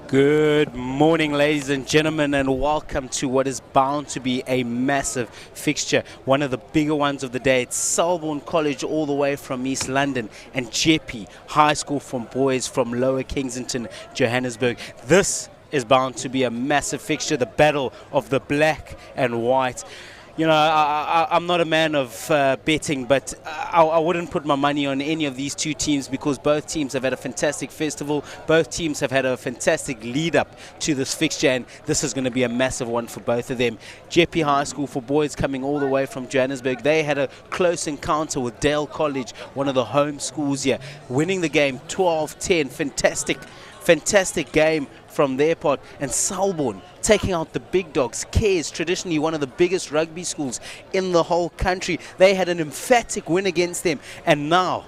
Good morning, ladies and gentlemen, and welcome to what is bound to be a massive fixture. One of the bigger ones of the day. It's Selborne College all the way from East London and Jeppe High School from boys from Lower Kensington, Johannesburg. This is bound to be a massive fixture, the battle of the black and white. You know, I'm not a man of betting, but I wouldn't put my money on any of these two teams because both teams have had a fantastic festival. Both teams have had a fantastic lead up to this fixture, and this is going to be a massive one for both of them. Jeppe High School for boys coming all the way from Johannesburg. They had a close encounter with Dale College, one of the home schools here, winning the game 12-10. Fantastic game from their part. And Selborne taking out the big dogs. Cares, traditionally one of the biggest rugby schools in the whole country. They had an emphatic win against them. And now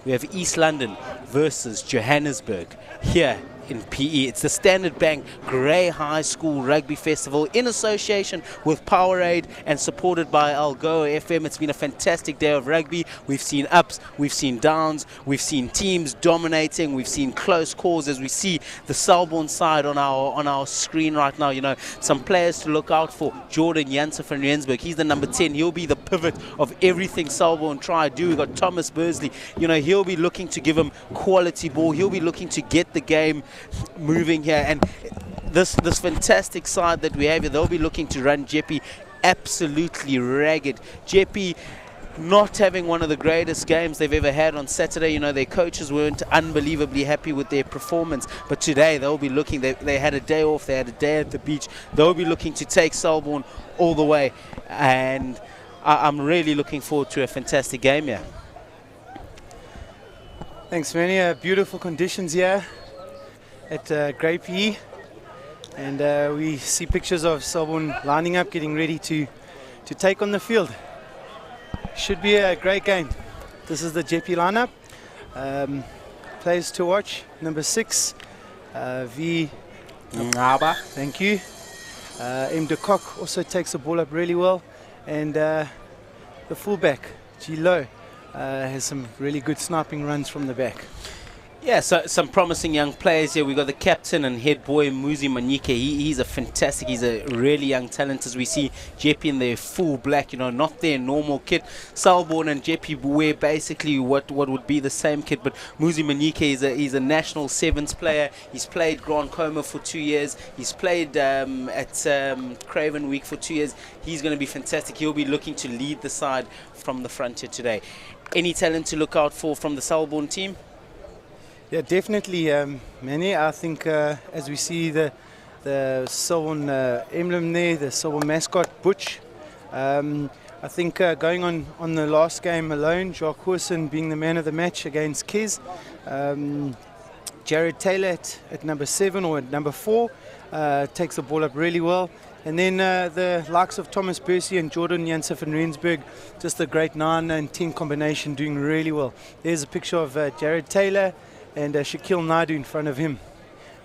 we have East London versus Johannesburg here in PE. It's the Standard Bank Grey High School Rugby Festival in association with Powerade and supported by Algoa FM. It's been a fantastic day of rugby. We've seen ups, we've seen downs, we've seen teams dominating, we've seen close calls as we see the Selborne side on our screen right now. You know, some players to look out for. Jordan Janssen van Rensburg, he's the number 10. He'll be the pivot of everything Selborne try to do. We've got Thomas Bursley. You know, he'll be looking to give him quality ball. He'll be looking to get the game moving here, and this fantastic side that we have here, they'll be looking to run Jeppe absolutely ragged. Jeppe not having one of the greatest games they've ever had on Saturday. You know, their coaches weren't unbelievably happy with their performance, but today they'll be looking, they had a day off, they had a day at the beach. They'll be looking to take Selborne all the way, and I'm really looking forward to a fantastic game here. Thanks, Manny. Beautiful conditions here at Grey PE, and we see pictures of Selborne lining up, getting ready to take on the field. Should be a great game. This is the Jeppe lineup. Players to watch: number 6, V. Ngaba. Thank you. M. De Kock also takes the ball up really well, and the fullback G. Low has some really good sniping runs from the back. Yeah, so some promising young players here. We've got the captain and head boy, Muzi Manyike. He's a really young talent, as we see Jeppe in their full black, you know, not their normal kit. Selborne and Jeppe wear basically what would be the same kit, but Muzi Manyike is a national sevens player. He's played Grand Coma for 2 years. He's played at Craven Week for 2 years. He's going to be fantastic. He'll be looking to lead the side from the front here today. Any talent to look out for from the Selborne team? Yeah, definitely, Manny. I think as we see the Selborne emblem there, the Selborne mascot, Butch, I think going on the last game alone, Jacques Hoorsen being the man of the match against Kez, Jared Taylor at number 7 or at number 4 takes the ball up really well. And then the likes of Thomas Bursley and Jordan Janssen van Rensburg, just the great 9 and 10 combination, doing really well. There's a picture of Jared Taylor and Shaquille Naidu in front of him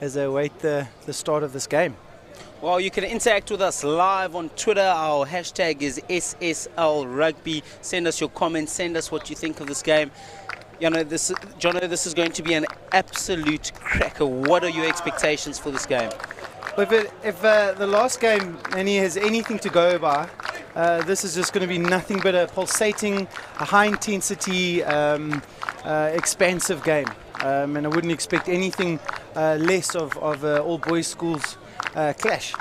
as they await the start of this game. Well, you can interact with us live on Twitter. Our hashtag is SSL Rugby. Send us your comments. Send us what you think of this game. You know, Jono, this is going to be an absolute cracker. What are your expectations for this game? Well, if the last game, Manny, has anything to go by, this is just going to be nothing but a pulsating, a high-intensity, expansive game. And I wouldn't expect anything less of all boys schools clash.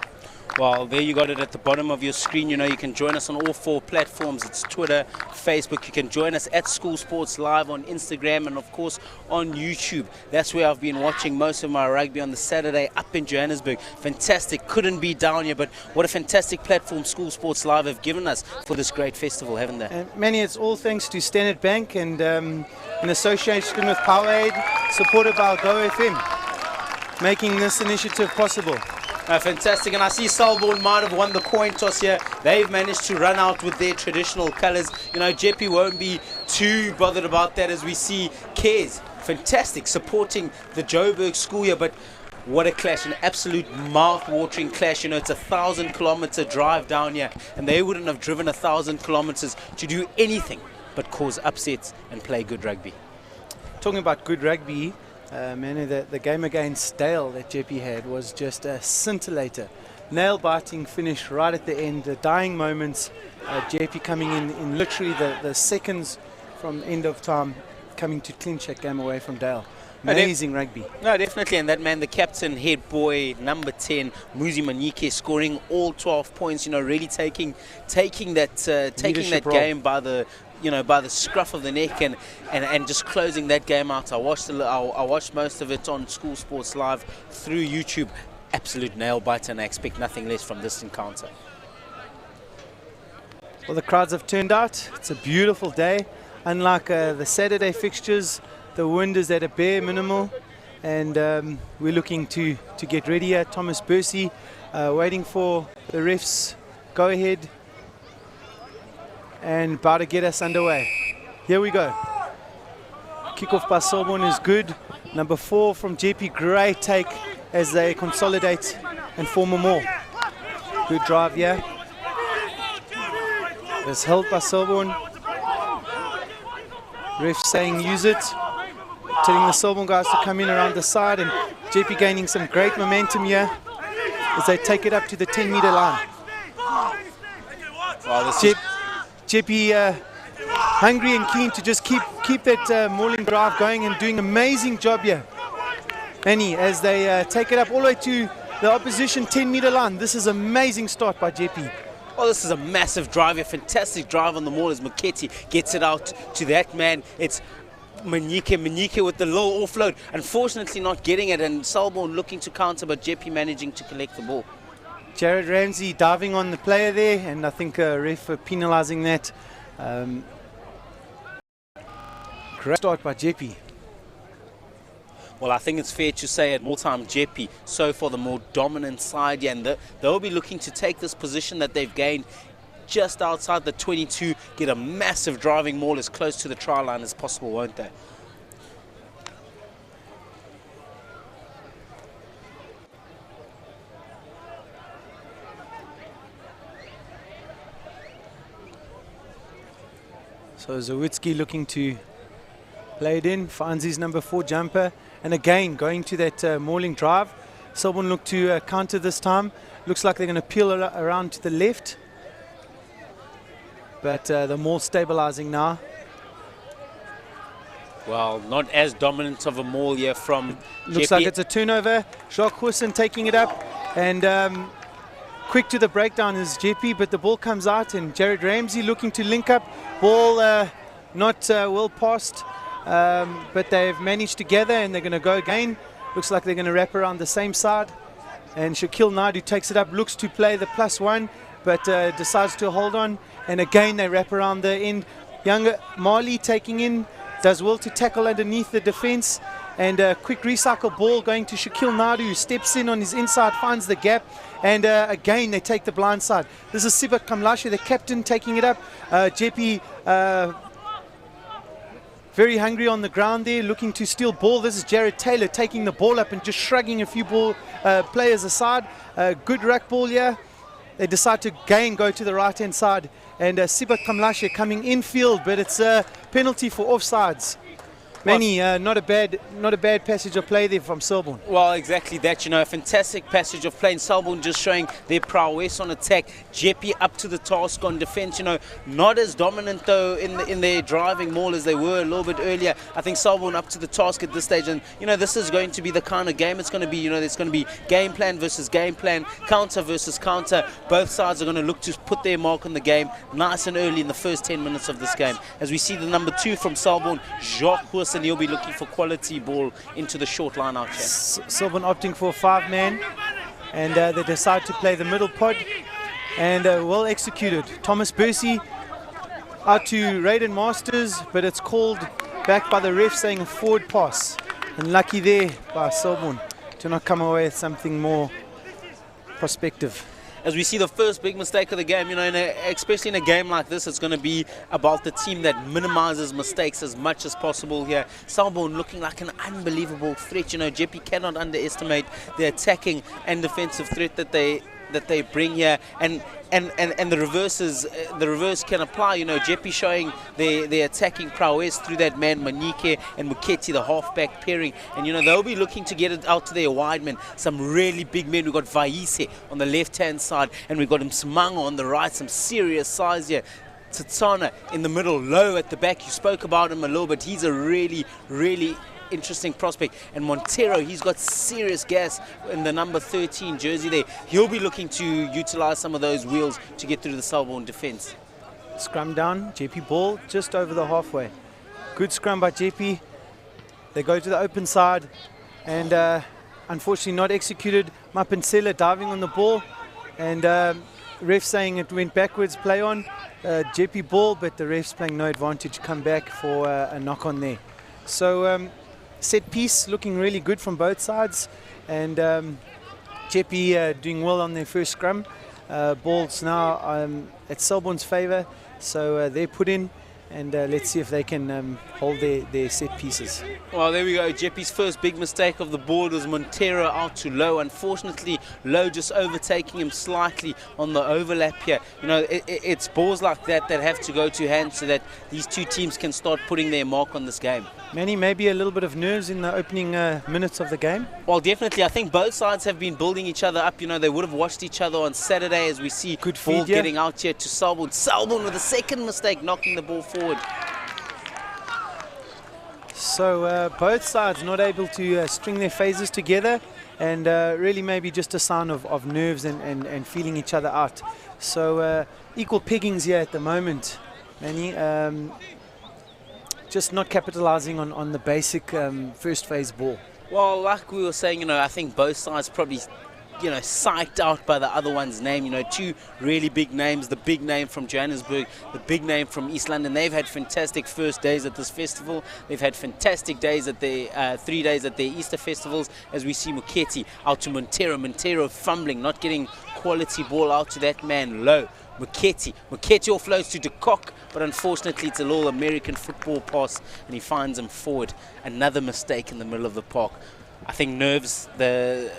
Well, there you got it at the bottom of your screen. You know, you can join us on all 4 platforms. It's Twitter, Facebook. You can join us at School Sports Live on Instagram and, of course, on YouTube. That's where I've been watching most of my rugby on the Saturday up in Johannesburg. Fantastic. Couldn't be down here, but what a fantastic platform School Sports Live have given us for this great festival, haven't they? And Manny, it's all thanks to Standard Bank and in association with Powerade, supported by Algoa FM, making this initiative possible. Fantastic, and I see Selborne might have won the coin toss here. They've managed to run out with their traditional colours. You know, Jeppe won't be too bothered about that as we see Cares, fantastic, supporting the Joburg school here, but what a clash, an absolute mouth-watering clash. You know, it's a 1,000-kilometre drive down here, and they wouldn't have driven 1,000 kilometres to do anything but cause upsets and play good rugby. Talking about good rugby, Man, the game against Dale that Jeppe had was just a scintillator. Nail-biting finish right at the end, the dying moments. Jeppe coming in literally the seconds from end of time, coming to clinch that game away from Dale. Amazing rugby. No, definitely. And that man, the captain, head boy, number 10, Muzi Manyike, scoring all 12 points, really taking that game by the by the scruff of the neck and just closing that game out. I watched most of it on School Sports Live through YouTube. Absolute nail biter, and I expect nothing less from this encounter. Well, the crowds have turned out. It's a beautiful day. Unlike the Saturday fixtures, the wind is at a bare minimal, and we're looking to get ready here. Thomas Bursey waiting for the refs go ahead and about to get us underway. Here we go. Kickoff by Selborne is good. Number 4 from Jeppe, great take as they consolidate and form a maul. Good drive here. It's held by Selborne. Ref saying use it. Telling the Selborne guys to come in around the side, and Jeppe gaining some great momentum here as they take it up to the 10-meter line. Wow, Jeppe hungry and keen to just keep that mauling drive going and doing an amazing job here. Annie, as they take it up all the way to the opposition 10-meter line. This is an amazing start by Jeppe. Well, this is a massive drive, a fantastic drive on the maul as Moketi gets it out to that man. It's Manyike with the low offload, unfortunately not getting it, and Selborne looking to counter, but Jeppe managing to collect the ball. Jared Ramsey diving on the player there, and I think ref penalising that. Great start by Jeppe. Well, I think it's fair to say at more time Jeppe, so far the more dominant side, and they'll be looking to take this position that they've gained just outside the 22, get a massive driving maul as close to the try line as possible, won't they? So Zawitsky looking to play it in, finds his number 4 jumper, and again going to that mauling drive. Selborne look to counter this time. Looks like they're going to peel around to the left. But the maul stabilizing now. Well, not as dominant of a maul here from Looks Jeppe. like it's a turnover. Jacques Wilson taking it up, and quick to the breakdown is Jeppe, but the ball comes out, and Jared Ramsey looking to link up. Ball not well passed, but they've managed to gather, and they're going to go again. Looks like they're going to wrap around the same side, and Shaquille Naidu takes it up, looks to play the +1, but decides to hold on, and again they wrap around the end. Younger Marley taking in, does well to tackle underneath the defense, and a quick recycle ball going to Shaquille Naidu, who steps in on his inside, finds the gap, and again they take the blind side. This is Sibat Kamlashe, the captain, taking it up. Jeppe very hungry on the ground there, looking to steal ball. This is Jared Taylor taking the ball up and just shrugging a few players aside. Good ruck ball here. They decide to again go to the right-hand side, and Sibat Kamlashe coming infield, but it's a penalty for offsides. Manny, not a bad passage of play there from Selborne. Well, exactly that, a fantastic passage of play. Selborne just showing their prowess on attack. Jeppe up to the task on defense, not as dominant though in their driving maul as they were a little bit earlier. I think Selborne up to the task at this stage, and this is going to be the kind of game it's going to be. There's going to be game plan versus game plan, counter versus counter. Both sides are going to look to put their mark on the game nice and early in the first 10 minutes of this game. As we see the number 2 from Selborne, Jacques, and he'll be looking for quality ball into the short line out here. Selborne opting for a 5-man, and they decide to play the middle pod, and well executed. Thomas Bursey out to Raiden Masters, but it's called back by the ref, saying a forward pass, and lucky there by Selborne to not come away with something more prospective. As we see the first big mistake of the game, especially in a game like this, it's going to be about the team that minimizes mistakes as much as possible here. Selborne looking like an unbelievable threat. Jeppe cannot underestimate the attacking and defensive threat that they that they bring here, and the reverse can apply. You know, Jeppe showing their attacking prowess through that man Manike and Muketi, the halfback pairing, and you know they'll be looking to get it out to their wide men. Some really big men. We've got Vaise on the left hand side, and we've got Msimango on the right. Some serious size here. Tsatsana in the middle, low at the back. You spoke about him a little bit. He's a really interesting prospect. And Montero, he's got serious gas in the number 13 jersey there. He'll be looking to utilize some of those wheels to get through the Selborne defense. Scrum down, Jeppe ball just over the halfway. Good scrum by Jeppe. They go to the open side, and unfortunately not executed. Mapinsela diving on the ball, and ref saying it went backwards, play on. Jeppe ball, but the ref's playing no advantage, come back for a knock on there. So set piece looking really good from both sides, and Jeppe doing well on their first scrum. Ball's now at Selborne's favour, so they're put in, and let's see if they can hold their set pieces. Well, there we go. Jeppe's first big mistake of the board was Montero out to Low. Unfortunately, Low just overtaking him slightly on the overlap here. You know, it's balls like that have to go to hand so that these two teams can start putting their mark on this game. Manny, maybe a little bit of nerves in the opening minutes of the game? Well, definitely. I think both sides have been building each other up. You know, they would have watched each other on Saturday as we see good ball feed, yeah, getting out here to Selborne. Selborne with a second mistake, knocking the ball forward. So both sides not able to string their phases together, and really maybe just a sign of nerves and feeling each other out. So equal piggings here at the moment, Manny. Just not capitalizing on the basic first phase ball. Well, like we were saying, you know, I think both sides probably, you know, psyched out by the other one's name. You know, two really big names, the big name from Johannesburg, the big name from East London. They've had fantastic first days at this festival. They've had fantastic days at their 3 days at their Easter festivals, as we see Muketi out to Montero. Montero fumbling, not getting quality ball out to that man Low. Muketi offloads to De Kock, but unfortunately it's a little American football pass, and he finds him forward. Another mistake in the middle of the park. I think nerves, the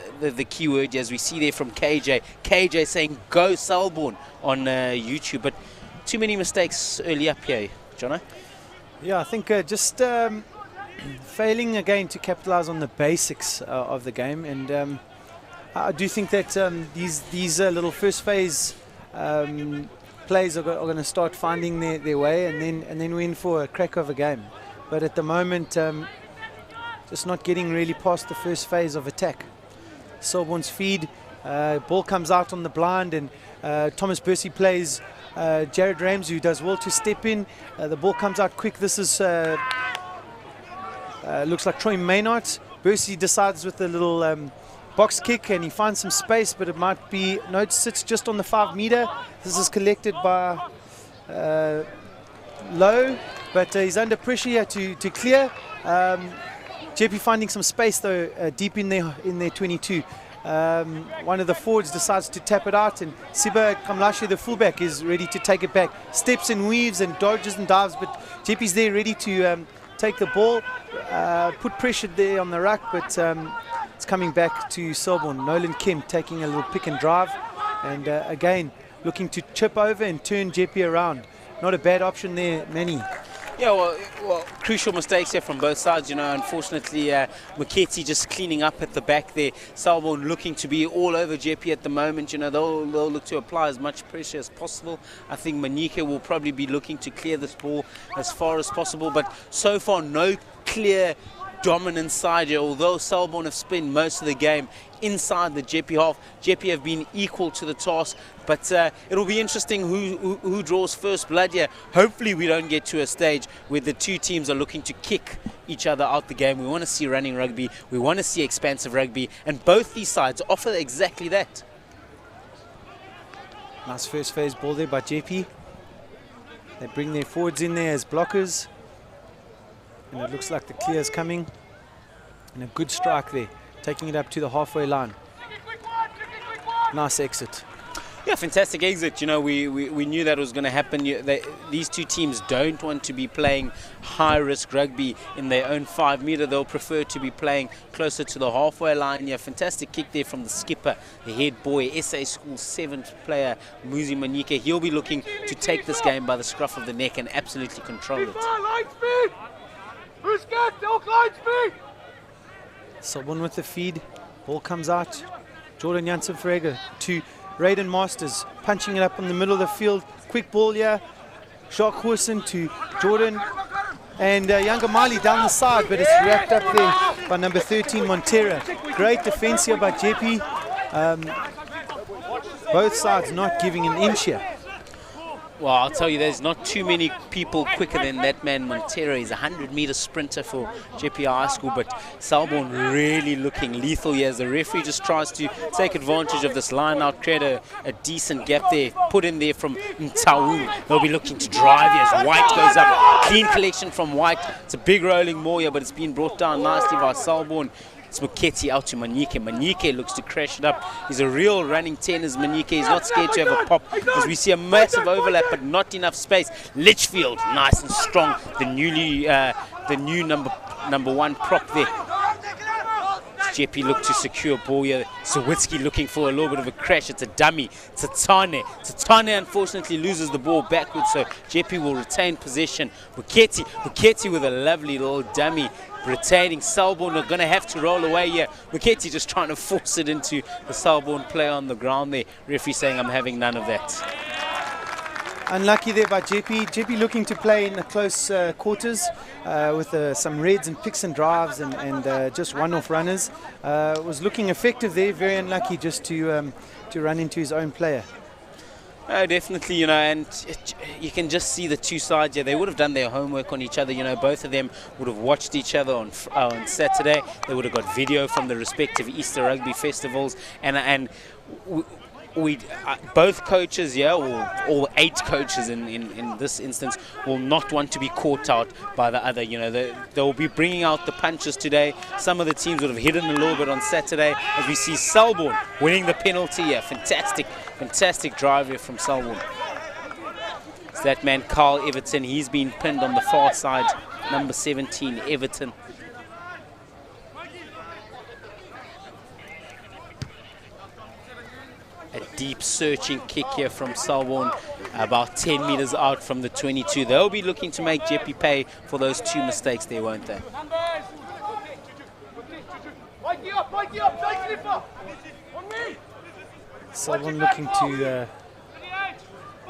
key word, as we see there from KJ. KJ saying go Selborne on YouTube, but too many mistakes early up here, Jono. Yeah, I think just failing again to capitalize on the basics of the game, and I do think that these little first phase plays are going to start finding their way, and then we're in for a crack of a game. But at the moment, just not getting really past the first phase of attack. Selborne's feed, ball comes out on the blind, and Thomas Bursey plays Jared Ramsey, who does well to step in. The ball comes out quick. This is looks like Troy Maynard. Bursey decides with a little box kick, and he finds some space, but it might be, no, it sits just on the 5 meter. This is collected by Low, but he's under pressure here to clear. Jeppe finding some space though, deep in their 22. One of the forwards decides to tap it out, and Siba Kamlashe, the fullback, is ready to take it back. Steps and weaves and dodges and dives, but Jeppe's there ready to take the ball, put pressure there on the ruck, but it's coming back to Selborne. Nolan Kim taking a little pick and drive, and again looking to chip over and turn Jeppe around. Not a bad option there, Manny. Yeah, well, crucial mistakes here from both sides. You know, unfortunately, Muketi just cleaning up at the back there. Selborne looking to be all over Jeppe at the moment. You know, they'll look to apply as much pressure as possible. I think Manike will probably be looking to clear this ball as far as possible. But so far, no clear dominant side here. Although Selborne have spent most of the game inside the Jeppe half, Jeppe have been equal to the task. But it'll be interesting who draws first blood here. Hopefully we don't get to a stage where the two teams are looking to kick each other out the game. We want to see running rugby. We want to see expansive rugby. And both these sides offer exactly that. Nice first phase ball there by Jeppe. They bring their forwards in there as blockers. And it looks like the clear is coming. And a good strike there, taking it up to the halfway line. Nice exit. Yeah, fantastic exit. You know, we knew that was going to happen. These two teams don't want to be playing high-risk rugby in their own 5 metre. They'll prefer to be playing closer to the halfway line. Yeah, fantastic kick there from the skipper, the head boy, SA School 7th player, Muzi Manyike. He'll be looking to take this game by the scruff of the neck and absolutely control it. Selborne with the feed. Ball comes out. Jordan Janssen-Frege to Raiden Masters, punching it up in the middle of the field. Quick ball here. Jacques Wilson to Jordan. And Yangamali down the side, but it's wrapped up there by number 13, Montero. Great defense here by Jeppe. Both sides not giving an inch here. Well, I'll tell you, there's not too many people quicker than that man Montero. He's a 100-meter sprinter for Jeppe High School, but Selborne really looking lethal here as the referee just tries to take advantage of this line out, create a decent gap there, put in there from Mtawu. They'll be looking to drive here as White goes up. Clean collection from White. It's a big rolling maul here, but it's been brought down nicely by Selborne. It's Muketi out to Manyike. Manyike looks to crash it up. He's a real running 10 as Manyike. He's not scared to have a pop because we see a massive overlap but not enough space. Litchfield, nice and strong. The new number one prop there. Jeppe looked to secure ball here. Sawitsky looking for a little bit of a crash. It's a dummy. Tatane. Tatane unfortunately loses the ball backwards, so Jeppe will retain possession. Muketi with a lovely little dummy. Retaining. Selborne are going to have to roll away here. Muketi just trying to force it into the Selborne player on the ground there. Referee saying I'm having none of that. Unlucky there by Jeppe. Jeppe looking to play in the close quarters with some reds and picks and drives and just one-off runners. Was looking effective there. Very unlucky just to run into his own player. Definitely, you know, and you can just see the two sides here. They would have done their homework on each other. You know, both of them would have watched each other on Saturday. They would have got video from the respective Easter Rugby festivals, and we both coaches, yeah, or all 8 coaches in this instance, will not want to be caught out by the other. You know, they will be bringing out the punches today. Some of the teams would have hidden a little bit on Saturday, as we see Selborne winning the penalty here. Fantastic drive here from Selborne. It's that man Carl Everton. He's been pinned on the far side, number 17, Everton. A deep searching kick here from Selborne, about 10 meters out from the 22. They'll be looking to make Jeppe pay for those 2 mistakes there, won't they? Selborne looking to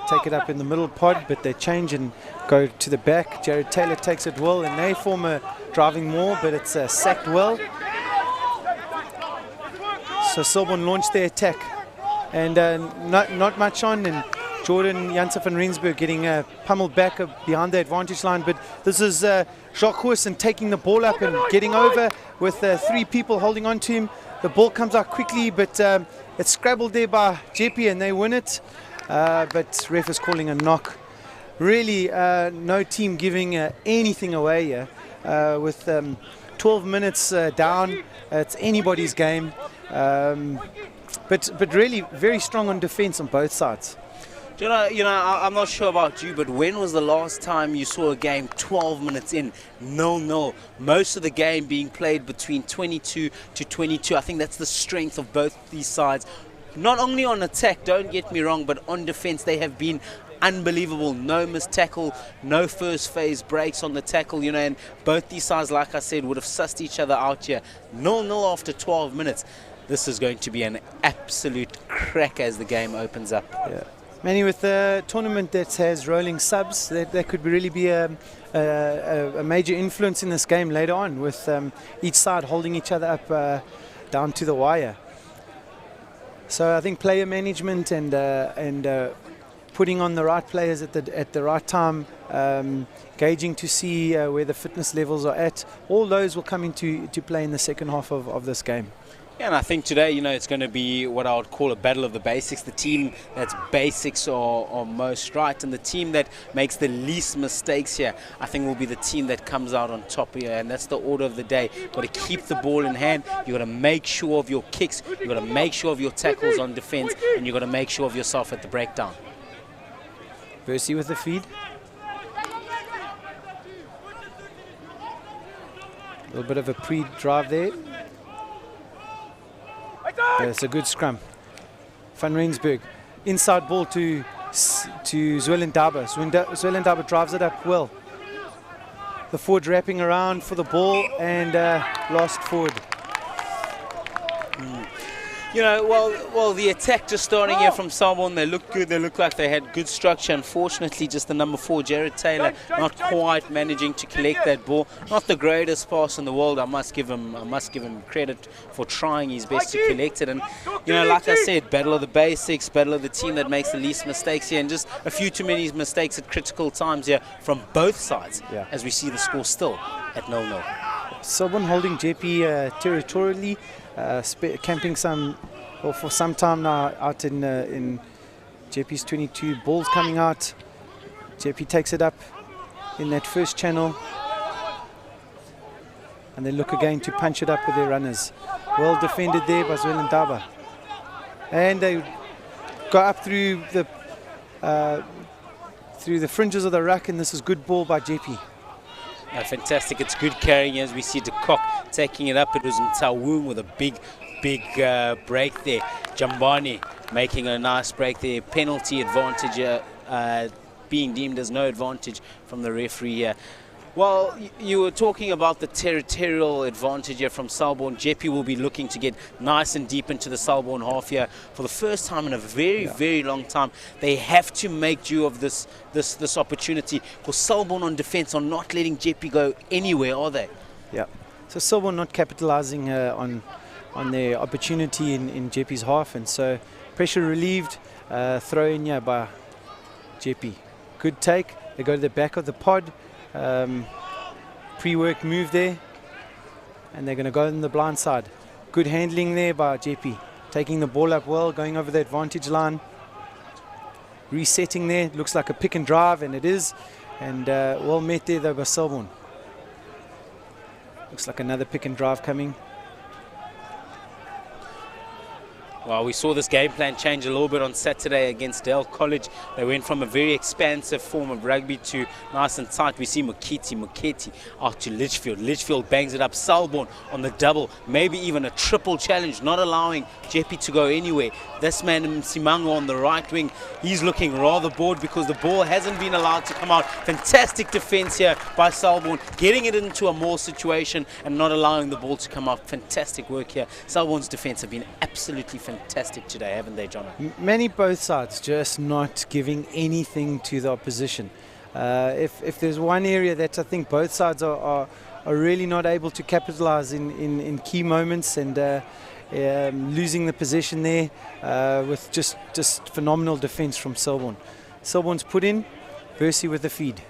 take it up in the middle pod, but they change and go to the back. Jared Taylor takes it well, and they form a driving maul, but it's sacked well. So Selborne launched their attack. And not much on, and Jordan Janssen van Rensburg getting pummeled back behind the advantage line. But this is Jacques Wilson taking the ball up and getting over with 3 people holding on to him. The ball comes out quickly, but it's scrabbled there by Jeppe and they win it. But ref is calling a knock. Really, no team giving anything away here. With 12 minutes down, it's anybody's game. But really very strong on defense on both sides. You know, I'm not sure about you, but when was the last time you saw a game 12 minutes in, 0-0? Most of the game being played between 22 to 22. I think that's the strength of both these sides. Not only on attack, don't get me wrong, but on defense they have been unbelievable. No missed tackle, no first phase breaks on the tackle, you know, and both these sides, like I said, would have sussed each other out here. 0-0 after 12 minutes. This is going to be an absolute crack as the game opens up. Yeah. Manny, with a tournament that has rolling subs, that could really be a major influence in this game later on, with each side holding each other up down to the wire. So I think player management and putting on the right players at the right time, gauging to see where the fitness levels are at, all those will come into play in the second half of this game. Yeah, and I think today, it's going to be what I would call a battle of the basics. The team that's basics are most right, and the team that makes the least mistakes here, I think will be the team that comes out on top here, and that's the order of the day. You've got to keep the ball in hand, you've got to make sure of your kicks, you've got to make sure of your tackles on defense, and you've got to make sure of yourself at the breakdown. Versi with the feed. A little bit of a pre-drive there. It's a good scrum. Van Rensburg. Inside ball to Zwelendaba. Zwelendaba drives it up well. The forward wrapping around for the ball and lost forward. Well, the attack just starting here from Selborne. They look good. They look like they had good structure. Unfortunately, just the number 4, Jared Taylor, not quite managing to collect that ball. Not the greatest pass in the world. I must give him credit for trying his best to collect it. And like I said, battle of the basics, battle of the team that makes the least mistakes here, and just a few too many mistakes at critical times here from both sides. Yeah. As we see the score still at 0-0. Selborne holding Jeppe territorially. Camping for some time now out in Jeppe's 22. Balls coming out. Jeppe takes it up in that first channel. And they look again to punch it up with their runners. Well defended there by Zwelendaba. And they go up through the fringes of the ruck, and this is good ball by Jeppe. Fantastic. It's good carrying as we see De Kock taking it up. It was Mtawoom with a big break there. Jambani making a nice break there. Penalty advantage being deemed as no advantage from the referee here. Well, you were talking about the territorial advantage here from Selborne. Jeppe will be looking to get nice and deep into the Selborne half here for the first time in a very long time. They have to make do of this opportunity, because Selborne on defence are not letting Jeppe go anywhere, are they? Yeah. So Selborne not capitalising on their opportunity in Jeppe's half, and so pressure relieved. Throw in here by Jeppe. Good take. They go to the back of the pod. Pre-work move there, and they're going to go in the blind side. Good handling there by Jeppe, taking the ball up well, going over the advantage line, resetting there. Looks like a pick and drive, and it is, and well met there though by Selborne. Looks like another pick and drive coming. Well, we saw this game plan change a little bit on Saturday against Dale College. They went from a very expansive form of rugby to nice and tight. We see Muketi out to Litchfield. Litchfield bangs it up. Selborne on the double, maybe even a triple challenge, not allowing Jeppe to go anywhere. This man, Msimango, on the right wing, he's looking rather bored because the ball hasn't been allowed to come out. Fantastic defense here by Selborne, getting it into a more situation and not allowing the ball to come out. Fantastic work here. Selborne's defense have been absolutely fantastic today, haven't they, John? Many both sides just not giving anything to the opposition. If there's one area that I think both sides are really not able to capitalize in key moments, and losing the possession there with just phenomenal defense from Selborne. Selborne's put in, Versi with the feed.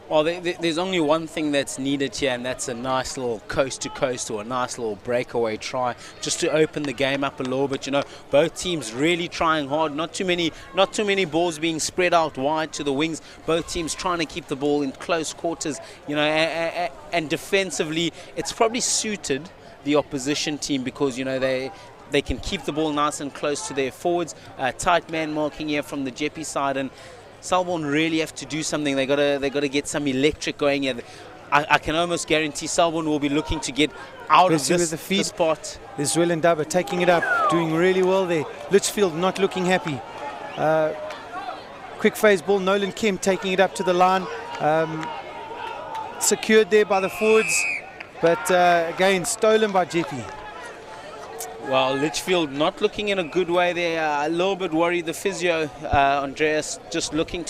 Well, there's only one thing that's needed here, and that's a nice little coast-to-coast or a nice little breakaway try, just to open the game up a little bit. Both teams really trying hard. Not too many balls being spread out wide to the wings. Both teams trying to keep the ball in close quarters. And defensively, it's probably suited the opposition team because they can keep the ball nice and close to their forwards. Tight man marking here from the Jeppe side, and Selborne really have to do something. They got to get some electric going here. I can almost guarantee Selborne will be looking to get out of this spot. There's Zwelendaba taking it up, doing really well there. Litchfield not looking happy. Quick phase ball, Nolan Kemp taking it up to the line. Secured there by the forwards, but again stolen by Jeppe. Well, Litchfield not looking in a good way there. A little bit worried. The physio, Andreas, just looking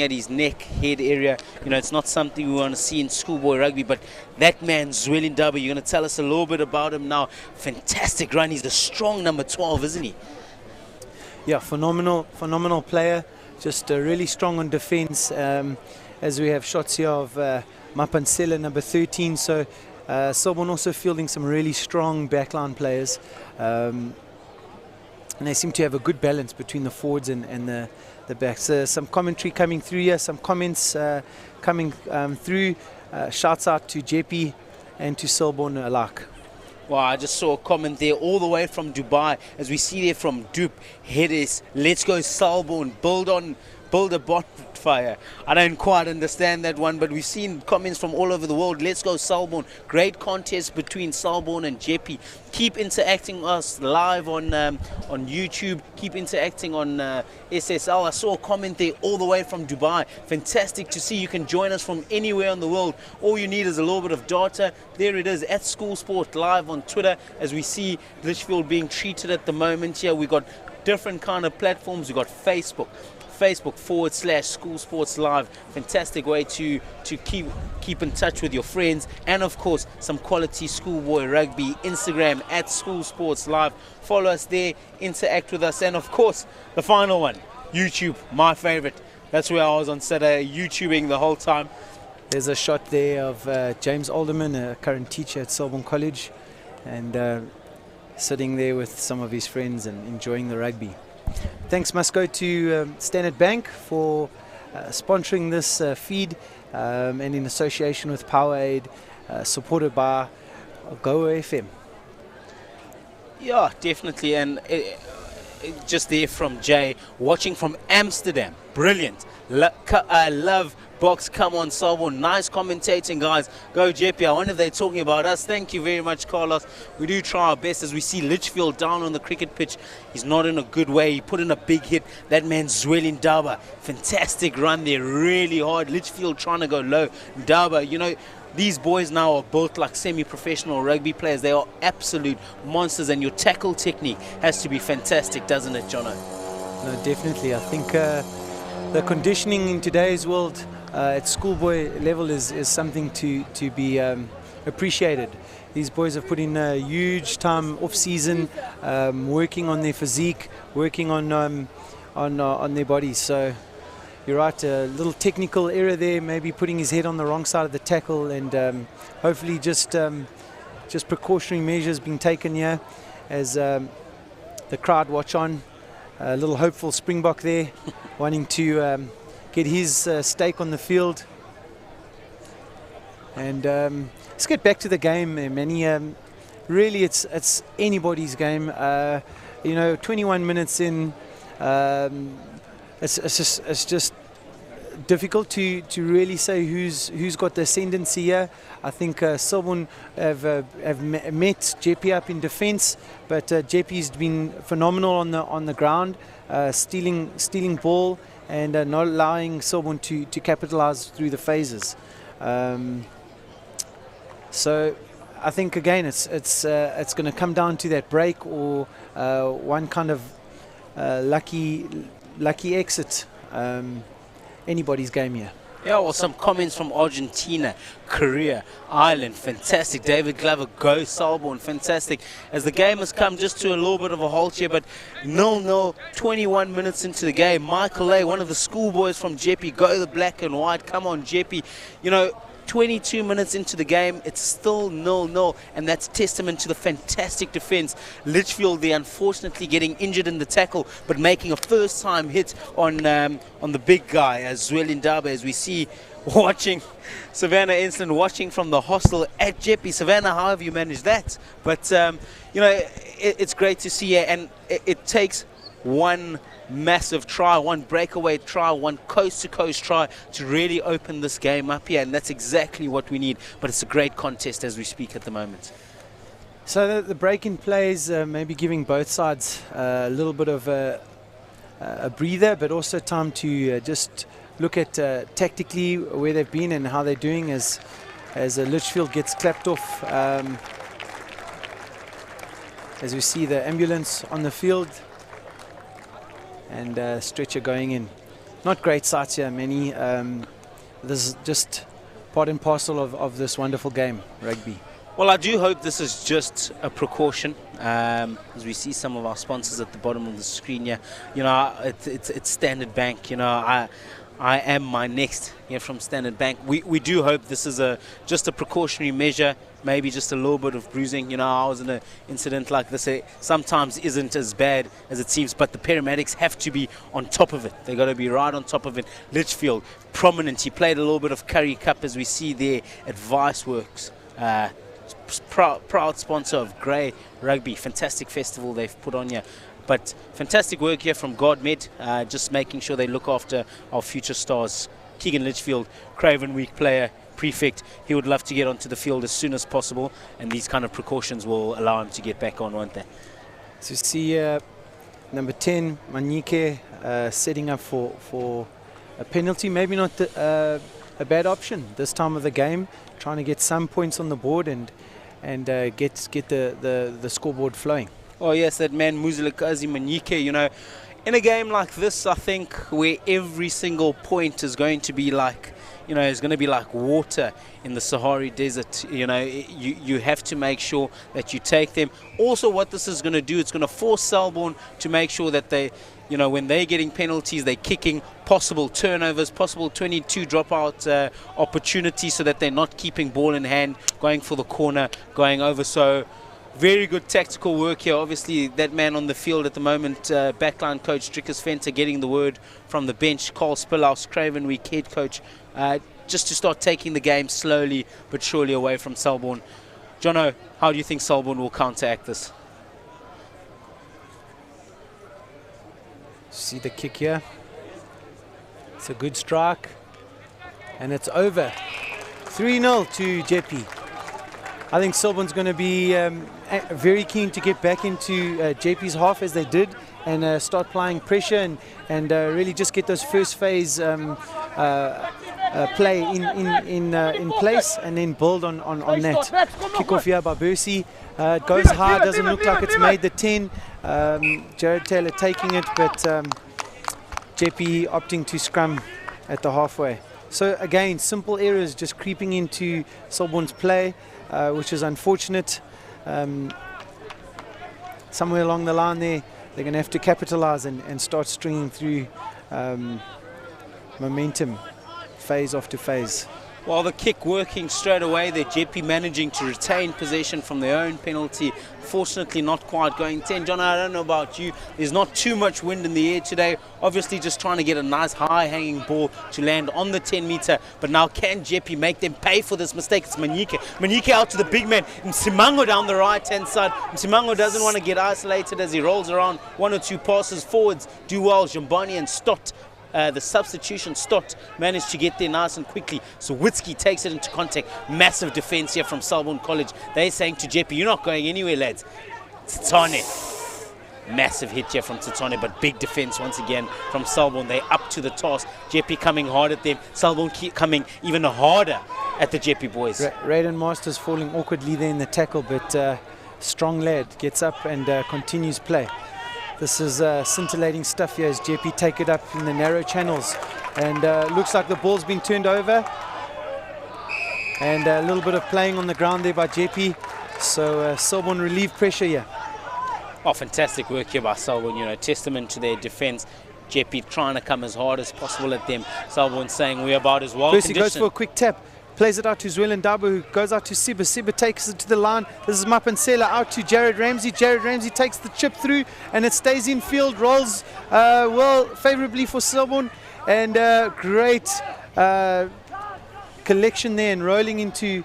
at his neck, head area. It's not something we want to see in schoolboy rugby, but that man, Zwelendaba, you're going to tell us a little bit about him now. Fantastic run. He's a strong number 12, isn't he? Yeah, phenomenal player. Just really strong on defense. As we have shots here of Mapansela, number 13. So Selborne also fielding some really strong backline players. And they seem to have a good balance between the forwards and the backs. Some commentary coming through here, some comments coming through. Shouts out to Jeppe and to Selborne alike. Well, I just saw a comment there all the way from Dubai, as we see there from Dupe. Headers, let's go Selborne, build a bonfire. I don't quite understand that one, but we've seen comments from all over the world. Let's go Selborne. Great contest between Selborne and Jeppe. Keep interacting with us live on YouTube. Keep interacting on SSL. I saw a comment there all the way from Dubai. Fantastic to see. You can join us from anywhere in the world. All you need is a little bit of data. There it is at School Sport Live on Twitter, as we see Litchfield being treated at the moment here. We got different kind of platforms. We got Facebook.com/School Sports Live. Fantastic way to keep in touch with your friends, and of course some quality schoolboy rugby. Instagram at School Sports Live. Follow us there, interact with us, and of course the final one, YouTube, my favorite. That's where I was on Saturday, YouTubing the whole time. There's a shot there of James Alderman, a current teacher at Selborne College, and sitting there with some of his friends and enjoying the rugby. Thanks must go to Standard Bank for sponsoring this feed, and in association with Powerade, supported by Go FM. Yeah, definitely, and just there from Jay, watching from Amsterdam. Brilliant. I love box. Come on, Selborne. Nice commentating, guys. Go Jeppe. I wonder if they're talking about us. Thank you very much, Carlos. We do try our best. As we see Litchfield down on the cricket pitch, he's not in a good way. He put in a big hit. That man Zweli Ndaba, fantastic run there, really hard. Litchfield trying to go low. Ndaba, you know, these boys now are built like semi-professional rugby players. They are absolute monsters, and your tackle technique has to be fantastic, doesn't it, Jono? No, definitely. I think the conditioning in today's world at schoolboy level is something to be appreciated. These boys have put in a huge time off season, working on their physique, working on their bodies. So you're right, a little technical error there, maybe putting his head on the wrong side of the tackle, and hopefully just precautionary measures being taken here as the crowd watch on. A little hopeful Springbok there, wanting to get his stake on the field. And let's get back to the game, Manny. Really, it's anybody's game. 21 minutes in, it's just difficult to really say who's got the ascendancy here. I think Selborne have met Jeppe up in defence, but Jeppe's been phenomenal on the ground, stealing ball and not allowing Selborne to capitalise through the phases. So I think again it's going to come down to that break or one kind of lucky exit. Anybody's game here. Yeah, well, some comments from Argentina, Korea, Ireland, fantastic. David Glover, go Selborne, fantastic. As the game has come just to a little bit of a halt here, but 0-0, 21 minutes into the game. Michael A, one of the schoolboys from Jeppe, go the black and white. Come on, Jeppe. 22 minutes into the game, it's still 0-0, and that's testament to the fantastic defence. Litchfield there, unfortunately, getting injured in the tackle, but making a first-time hit on the big guy, Zweli Ndaba, as we see watching Savannah Ensland watching from the hostel at Jeppe. Savannah, how have you managed that? But it's great to see, and it takes one massive try, one breakaway try, one coast-to-coast try to really open this game up here, and that's exactly what we need. But it's a great contest as we speak at the moment. So the break-in plays maybe giving both sides a little bit of a breather, but also time to just look at tactically where they've been and how they're doing as Litchfield gets clapped off. As we see the ambulance on the field, and stretcher going in. Not great sights here, many. This is just part and parcel of this wonderful game, rugby. Well, I do hope this is just a precaution. As we see some of our sponsors at the bottom of the screen here, it's Standard Bank. I'm I am my next here from Standard Bank. We do hope this is just a precautionary measure, maybe just a little bit of bruising. You know, I was in an incident like this. It sometimes isn't as bad as it seems, but the paramedics have to be on top of it. They got to be right on top of it. Litchfield, prominent. He played a little bit of Curry Cup, as we see there at Vice Works. Proud sponsor of Grey Rugby. Fantastic festival they've put on here. But fantastic work here from GuardMed, just making sure they look after our future stars. Keegan Litchfield, Craven Week player, prefect. He would love to get onto the field as soon as possible, and these kind of precautions will allow him to get back on, won't they? So see number 10, Manike, setting up for a penalty. Maybe not a bad option this time of the game, trying to get some points on the board and get the scoreboard flowing. Oh yes, that man Muzilikazi Manike, you know, in a game like this, I think where every single point is going to be like, you know, it's going to be like water in the Sahara Desert. You know, you have to make sure that you take them. Also, what this is going to do, it's going to force Selborne to make sure that they, you know, when they're getting penalties, they're kicking possible turnovers, possible 22 dropout opportunities, so that they're not keeping ball in hand, going for the corner, going over. So very good tactical work here. Obviously, that man on the field at the moment, backline coach Drickus Venter, getting the word from the bench. Carl Spillhouse, Craven Week head coach, just to start taking the game slowly but surely away from Selborne. Jono, how do you think Selborne will counteract this? See the kick here. It's a good strike. And it's over. 3-0 to Jeppe. I think Selborne's going to be very keen to get back into Jeppe's half as they did, and start applying pressure and really just get those first phase play in place, and then build on that. Kick off here by Bursey. It goes high, doesn't look like it's made the 10. Jared Taylor taking it, but Jeppe opting to scrum at the halfway. So again, simple errors just creeping into Selborne's play, which is unfortunate. Somewhere along the line there, they're going to have to capitalize and start stringing through momentum phase after phase. Well, the kick working straight away there. Jeppe managing to retain possession from their own penalty. Fortunately, not quite going 10. John, I don't know about you. There's not too much wind in the air today. Obviously, just trying to get a nice high-hanging ball to land on the 10-meter. But now, can Jeppe make them pay for this mistake? It's Manike. Manike out to the big man. Msimango down the right-hand side. Msimango doesn't want to get isolated as he rolls around. One or two passes forwards. Do well. Jambani and Stott. The substitution Stott managed to get there nice and quickly. So Witzke takes it into contact. Massive defense here from Selborne College. They're saying to Jeppe, you're not going anywhere, lads. Tsitsane. Massive hit here from Tsitsane, but big defense once again from Selborne. They're up to the task. Jeppe coming hard at them. Selborne coming even harder at the Jeppe boys. Raiden Masters falling awkwardly there in the tackle, but strong lad gets up and continues play. This is scintillating stuff here as Jeppe take it up in the narrow channels, and looks like the ball's been turned over, and a little bit of playing on the ground there by Jeppe. So Selborne relieve pressure here. Oh, fantastic work here by Selborne, you know, testament to their defense. Jeppe trying to come as hard as possible at them. Selborne saying we're about as well conditioned. First he goes for a quick tap. Plays it out to Zwellen Dabo, who goes out to Siba. Siba takes it to the line. This is Mapansela out to Jared Ramsey. Jared Ramsey takes the chip through, and it stays in field. Rolls well, favourably for Selborne, and great collection there and rolling into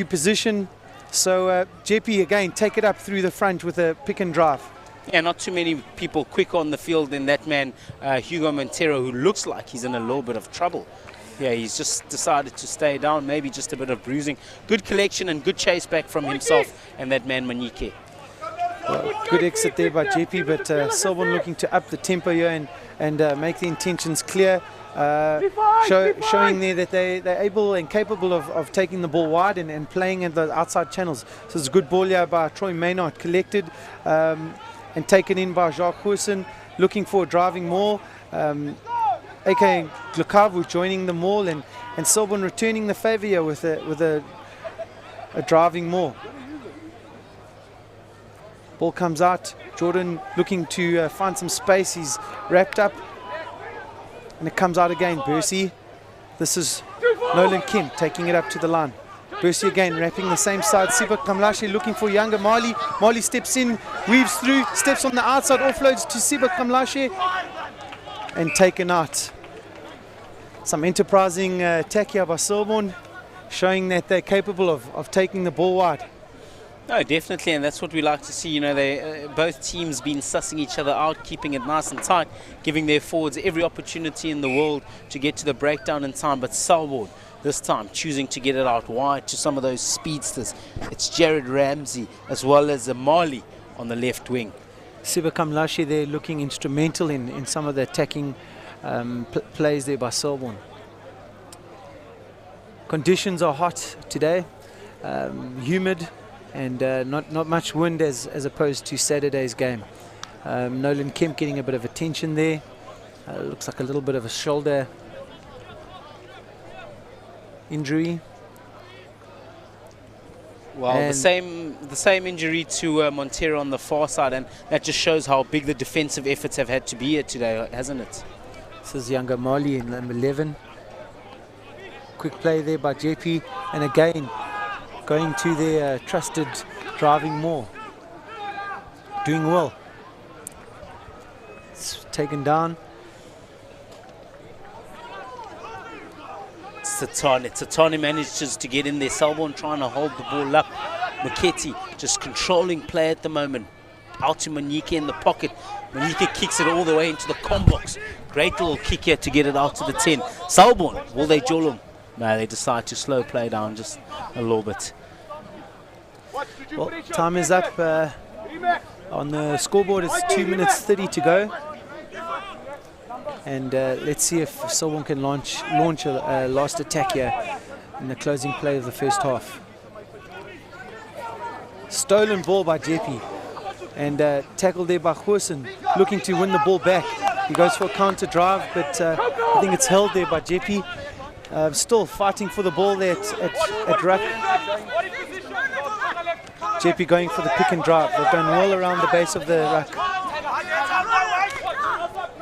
position. So Jeppe again take it up through the front with a pick and drive. Yeah, not too many people quick on the field than that man Hugo Montero, who looks like he's in a little bit of trouble. Yeah, he's just decided to stay down, maybe just a bit of bruising. Good collection and good chase back from himself and that man Manike. Well, good exit there by Jeppe, but Selborne looking to up the tempo here and make the intentions clear. Showing there that they're able and capable of taking the ball wide and playing in the outside channels. So it's a good ball here by Troy Maynard, collected and taken in by Jacques Goosen, looking for a driving maul. A.K. Glukavu joining the maul, and Selborne returning the favour here with a driving maul. Ball comes out. Jordan looking to find some space. He's wrapped up. And it comes out again. Bursey. This is Nolan Kim taking it up to the line. Bursey again, wrapping the same side. Siba Kamlashe looking for younger Mali. Mali steps in, weaves through, steps on the outside, offloads to Siba Kamlashe, and taken out. Some enterprising attack here by Selborne, showing that they're capable of taking the ball wide. No, definitely, and that's what we like to see. You know, they both teams been sussing each other out, keeping it nice and tight, giving their forwards every opportunity in the world to get to the breakdown in time. But Selborne, this time, choosing to get it out wide to some of those speedsters. It's Jared Ramsey as well as Mali on the left wing. Siba Kamlashe there looking instrumental in some of the attacking plays there by Selborne. Conditions are hot today, humid, and not much wind as opposed to Saturday's game. Nolan Kemp getting a bit of attention there. Looks like a little bit of a shoulder injury. Well, the same injury to Montero on the far side, and that just shows how big the defensive efforts have had to be here today, hasn't it? This is younger Mali in number 11. Quick play there by Jeppe, and again going to their trusted driving more. Doing well. It's taken down. Satani manages to get in there. Selborne trying to hold the ball up. Muketi just controlling play at the moment. Out to Manike in the pocket. Manike kicks it all the way into the combox. Great little kick here to get it out to the 10. Selborne, will they jol him? No, they decide to slow play down just a little bit. Well, time is up. On the scoreboard, it's 2 minutes 30 to go. And let's see if Selborne can launch a last attack here in the closing play of the first half. Stolen ball by Jeppe, and tackled there by Goosen, looking to win the ball back. He goes for a counter drive, but I think it's held there by Jeppe. Still fighting for the ball there at ruck. Jeppe going for the pick and drive. They've gone well around the base of the ruck.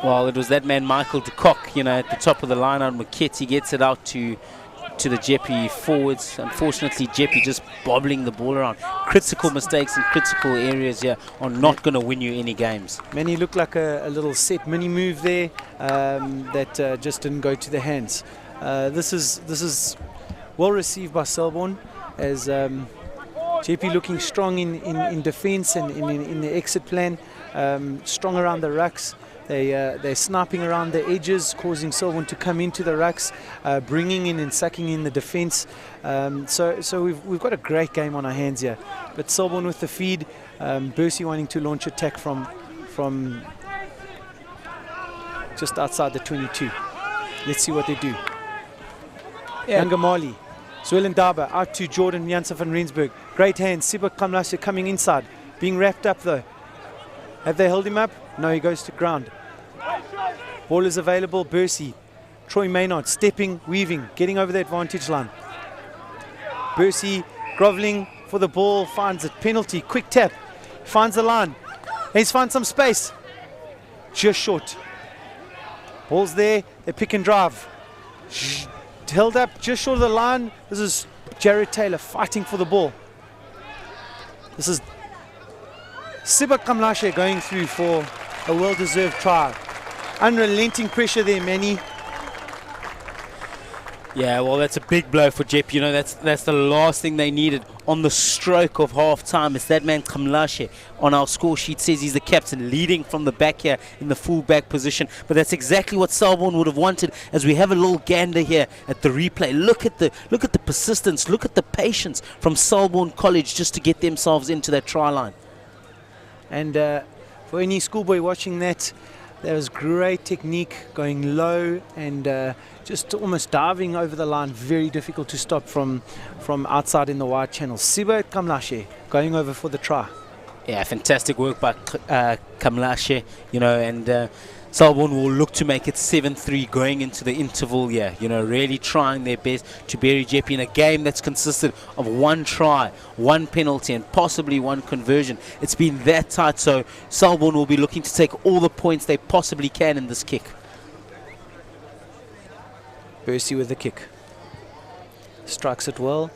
Well, it was that man Michael de Kock, you know, at the top of the line on Muketi, gets it out to the Jeppe forwards. Unfortunately, Jeppe just bobbling the ball around. Critical mistakes in critical areas here are not going to win you any games. Many look like a little set mini move there that just didn't go to the hands. This is well received by Selborne, as Jeppe looking strong in defence and in the exit plan, strong around the rucks. They're sniping around the edges, causing Selborne to come into the rucks, bringing in and sucking in the defence. So we've got a great game on our hands here. But Selborne with the feed, Bursey wanting to launch attack from just outside the 22. Let's see what they do. Younger Mali, Zwellen Daba out to Jordan Janssen van Rensburg. Great hands. Siba Kamlashe coming inside, being wrapped up though. Have they held him up? No, he goes to ground. Ball is available. Bursey, Troy Maynard stepping, weaving, getting over the advantage line. Bursey groveling for the ball, finds it. Penalty, quick tap, finds the line. He's found some space. Just short. Ball's there. They pick and drive. Held up just short of the line. This is Jared Taylor fighting for the ball. This is Siba Kamlashe going through for a well-deserved try. Unrelenting pressure there, Manny. Yeah, well, that's a big blow for Jeppe. You know, that's the last thing they needed on the stroke of half-time. It's that man Kamlashe on our score sheet says he's the captain, leading from the back here in the full-back position. But that's exactly what Selborne would have wanted. As we have a little gander here at the replay, look at the persistence, look at the patience from Selborne College just to get themselves into that try line. And for any schoolboy watching that, there was great technique, going low and just almost diving over the line. Very difficult to stop from outside in the wide channel. Siba Kamlashe going over for the try. Yeah, fantastic work by Kamlashe, you know, and Selborne will look to make it 7-3 going into the interval here, you know, really trying their best to bury Jeppe in a game that's consisted of one try, one penalty and possibly one conversion. It's been that tight, so Selborne will be looking to take all the points they possibly can in this kick. Bursey with the kick. Strikes it well.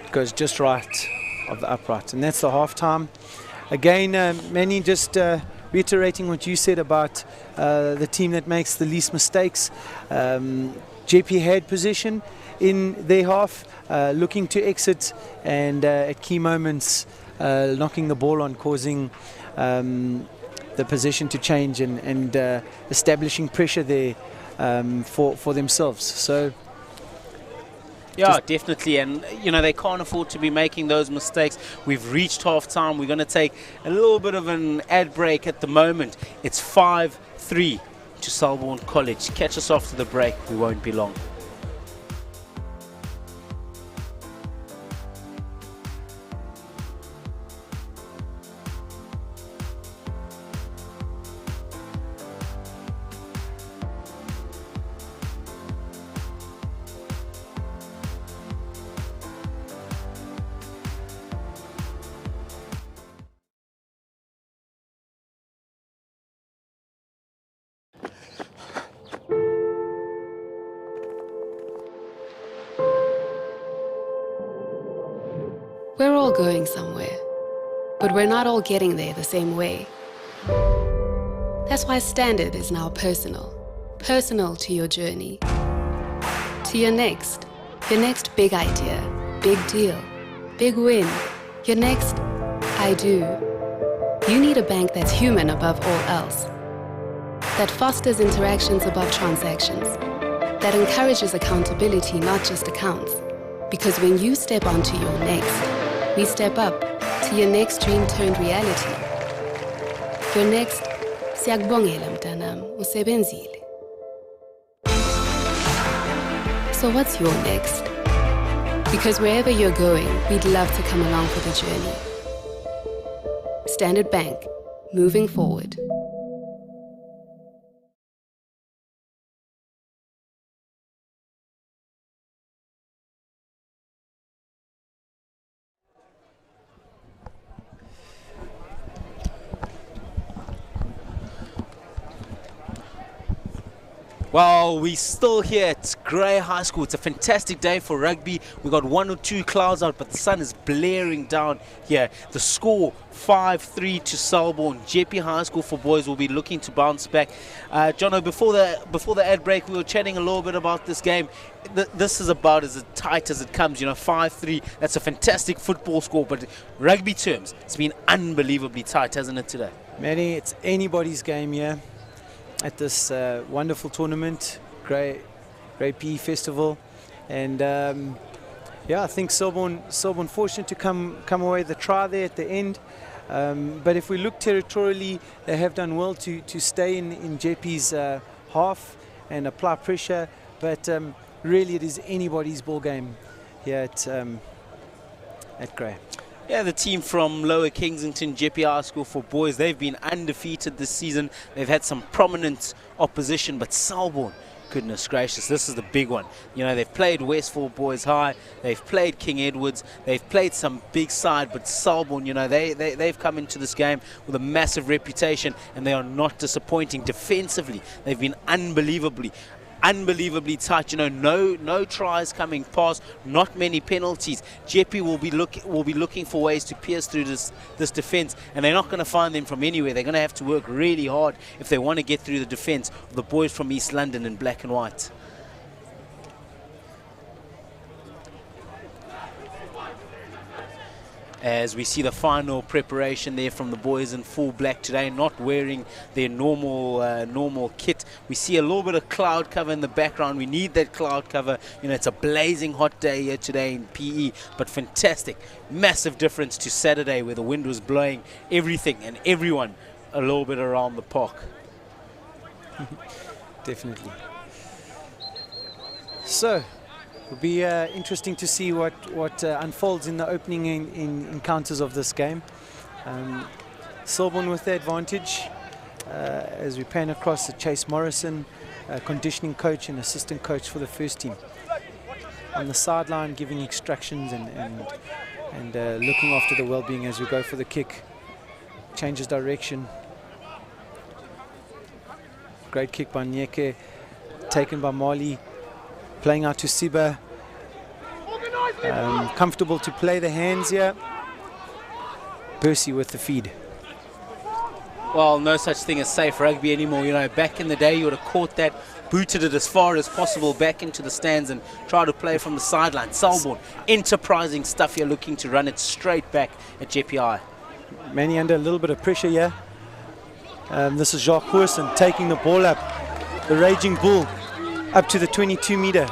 It goes just right of the upright. And that's the half-time. Again, Manny, just reiterating what you said about the team that makes the least mistakes. Jeppe had possession in their half, looking to exit, and at key moments knocking the ball on, causing the position to change and establishing pressure there for themselves. So yeah, definitely, and you know they can't afford to be making those mistakes. We've reached half-time. We're going to take a little bit of an ad break at the moment. It's 5-3 to Selborne College. Catch us after the break. We won't be long. We're all going somewhere, but we're not all getting there the same way. That's why Standard is now personal. Personal to your journey. To your next big idea, big deal, big win, your next I do. You need a bank that's human above all else, that fosters interactions above transactions, that encourages accountability, not just accounts. Because when you step onto your next, we step up to your next dream turned reality. Your next, siyakubongela mntanam, usebenzile. So what's your next? Because wherever you're going, we'd love to come along for the journey. Standard Bank, moving forward. Well, we're still here at Grey High School. It's a fantastic day for rugby. We got 1 or 2 clouds out, but the sun is blaring down here. The score 5-3 to Selborne. Jeppe High School for boys will be looking to bounce back. Jono, before the ad break, we were chatting a little bit about this game. This is about as tight as it comes. You know, 5-3. That's a fantastic football score, but rugby terms, it's been unbelievably tight, hasn't it today? Manny, it's anybody's game here at this wonderful tournament, Grey PE Festival, and yeah, I think Selborne fortunate to come away with the try there at the end. But if we look territorially, they have done well to stay in Jeppe's half and apply pressure. But really, it is anybody's ball game here at Grey. Yeah, the team from Lower Kensington, Jeppe High School for boys, they've been undefeated this season. They've had some prominent opposition, but Selborne, goodness gracious, this is the big one. You know, they've played Westfall Boys High, they've played King Edwards, they've played some big side, but Selborne, you know, they've come into this game with a massive reputation, and they are not disappointing defensively. They've been unbelievably tight. You know, no tries coming past, not many penalties. Jeppe will be looking for ways to pierce through this defense, and they're not going to find them from anywhere. They're going to have to work really hard if they want to get through the defense of the boys from East London in black and white. As we see the final preparation there from the boys in full black today, not wearing their normal kit. We see a little bit of cloud cover in the background. We need that cloud cover. You know, it's a blazing hot day here today in PE, but fantastic. Massive difference to Saturday where the wind was blowing everything and everyone a little bit around the park. Definitely. So, it'll be interesting to see what unfolds in the opening encounters of this game. Selborne with the advantage as we pan across to Chase Morrison, conditioning coach and assistant coach for the first team. On the sideline giving instructions and looking after the well-being as we go for the kick. Changes direction. Great kick by Nyeke. taken by Marley, playing out to Siba. Comfortable to play the hands here. Percy with the feed. Well, no such thing as safe rugby anymore. You know, back in the day, you would have caught that, booted it as far as possible back into the stands and try to play from the sideline. Selborne, enterprising stuff here, looking to run it straight back at Jeppe. Manny under a little bit of pressure here. This is Jacques Hoersen taking the ball up. The Raging Bull up to the 22-meter.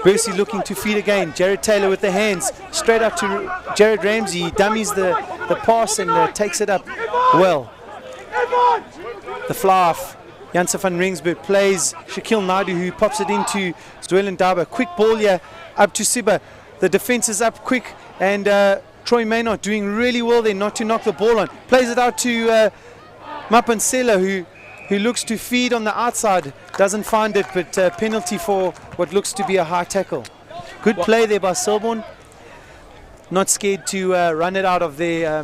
Percy looking to feed again. Jared Taylor with the hands. Straight up to Jared Ramsey. He dummies the pass and takes it up well. The fly off. Janse van Rensburg plays Shaquille Naidu, who pops it into Zdwelen Daba. Quick ball here up to Siba. The defense is up quick, and Troy Maynard doing really well there not to knock the ball on. Plays it out to Mapansela, who looks to feed on the outside. Doesn't find it, but penalty for what looks to be a high tackle. Good play there by Selborne. Not scared to run it out of their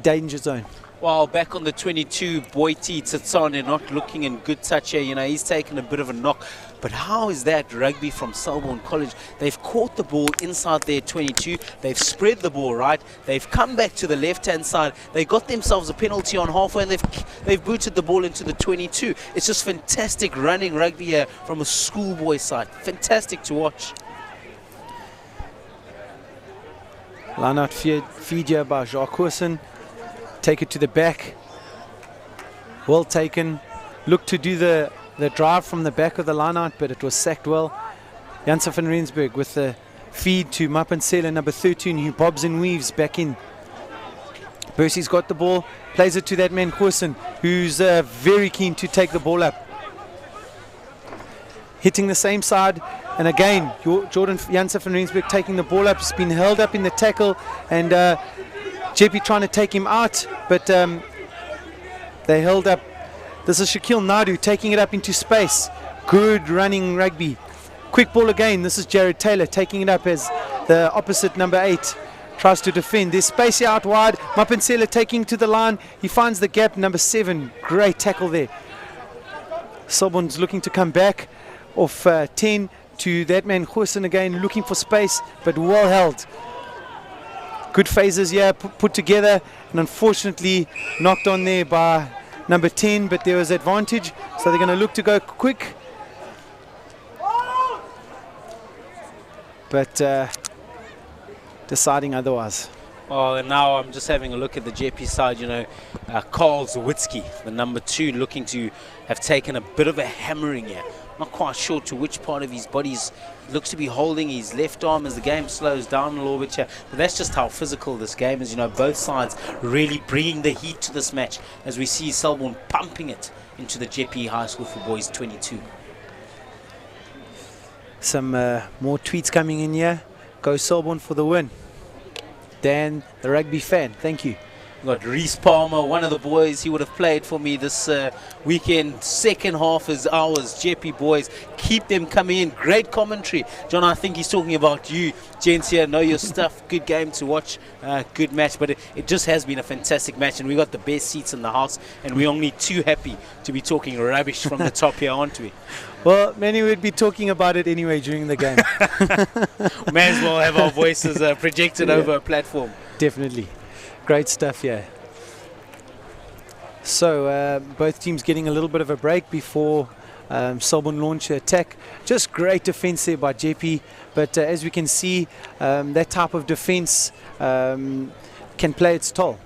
danger zone. Well, back on the 22, Boiti Tsitsane not looking in good touch here. You know, he's taken a bit of a knock. But how is that rugby from Selborne College? They've caught the ball inside their 22. They've spread the ball right. They've come back to the left-hand side. They got themselves a penalty on halfway, and they've booted the ball into the 22. It's just fantastic running rugby here from a schoolboy side. Fantastic to watch. Line-out feed here by Jacques Hoersen. Take it to the back. Well taken. Looked to do the drive from the back of the line-out, but it was sacked well. Janse van Rensburg with the feed to Mapansela, number 13, who bobs and weaves back in. Percy's got the ball, plays it to that man Hoersen, who's very keen to take the ball up. Hitting the same side, and again, Janse van Rensburg taking the ball up. It's been held up in the tackle, and Jeppe trying to take him out, but they held up. This is Shaquille Naidu taking it up into space. Good running rugby. Quick ball again. This is Jared Taylor taking it up as the opposite number 8 tries to defend. There's space here out wide. Mapansela taking to the line. He finds the gap. Number 7. Great tackle there. Selborne's looking to come back off 10 to that man Hoersen again, looking for space, but well held. Good phases here put together, and unfortunately knocked on there by number 10, but there was advantage, so they're going to look to go quick. But deciding otherwise. Well, and now I'm just having a look at the Jeppe side, you know, Carl Zawitsky, the number 2, looking to have taken a bit of a hammering here. Not quite sure to which part of his body he looks to be holding his left arm as the game slows down a little bit here. But that's just how physical this game is. You know, both sides really bringing the heat to this match as we see Selborne pumping it into the Jeppe High School for Boys 22. Some more tweets coming in here. Go Selborne for the win. Dan, the rugby fan, thank you. We've got Reese Palmer, one of the boys. He would have played for me this weekend. Second half is ours. Jeppe boys, keep them coming in. Great commentary. John, I think he's talking about you. Gents here, know your stuff. Good game to watch. Good match. But it just has been a fantastic match. And we got the best seats in the house. And we're only too happy to be talking rubbish from the top here, aren't we? Well, many would be talking about it anyway during the game. May as well have our voices projected over a platform. Definitely. Great stuff, yeah. So both teams getting a little bit of a break before Selborne launch their attack. Just great defense there by Jeppe, but as we can see, that type of defense can play its toll.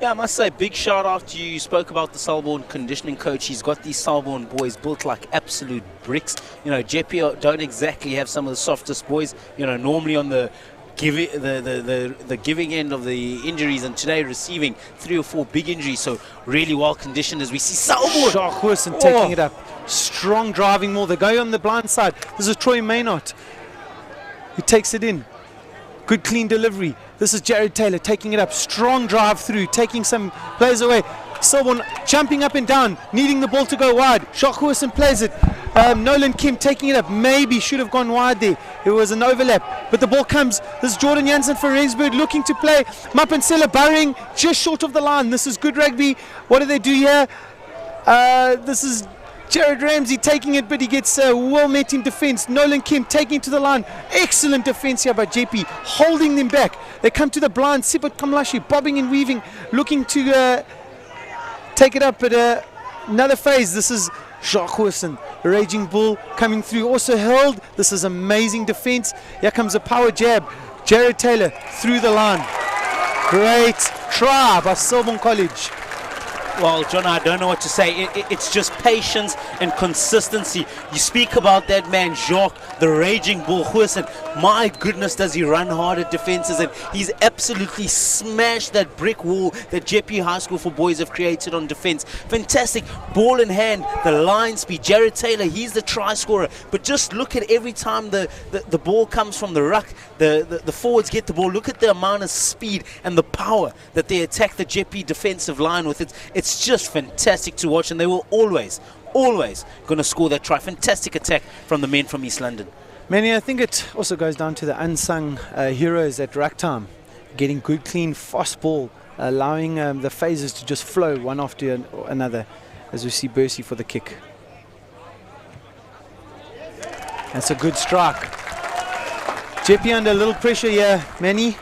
Yeah, I must say, big shout out to you. You spoke about the Selborne conditioning coach. He's got these Selborne boys built like absolute bricks. You know, Jeppe don't exactly have some of the softest boys. You know, normally on the giving end of the injuries, and today receiving 3 or 4 big injuries, so really well conditioned as we see Selborne. Jacques Hoersen taking it up. Strong driving more. They go on the blind side. This is Troy Maynard who takes it in. Good clean delivery. This is Jared Taylor taking it up. Strong drive through, taking some players away. Selborne jumping up and down, needing the ball to go wide. Jacques Hoersen plays it. Nolan Kim taking it up. Maybe should have gone wide there. It was an overlap, but the ball comes. This is Jordan Jansen for Rensburg looking to play. Mapansela burying just short of the line. This is good rugby. What do they do here? This is Jared Ramsey taking it, but he gets well met in defence. Nolan Kim taking it to the line. Excellent defence here by Jeppe, holding them back. They come to the blind. Sibut Kamlashi bobbing and weaving, looking to take it up, but another phase. This is Jacques Wilson, the Raging Bull, coming through, also held. This is amazing defence. Here comes a power jab. Jared Taylor through the line. Great try by Selborne College. Well, John, I don't know what to say. It's just patience and consistency. You speak about that man, Jacques, the Raging Bull Huisen. My goodness, does he run hard at defenses, and he's absolutely smashed that brick wall that Jeppe High School for Boys have created on defense. Fantastic ball in hand, the line speed. Jared Taylor, he's the try scorer. But just look at every time the ball comes from the ruck, the forwards get the ball. Look at the amount of speed and the power that they attack the Jeppe defensive line with. It's just fantastic to watch, and they will always going to score that try. Fantastic attack from the men from East London. Manny, I think it also goes down to the unsung heroes at ruck time, getting good, clean, fast ball, allowing the phases to just flow one after another, as we see Bursey for the kick. That's a good strike. Jeppe under a little pressure here, Manny.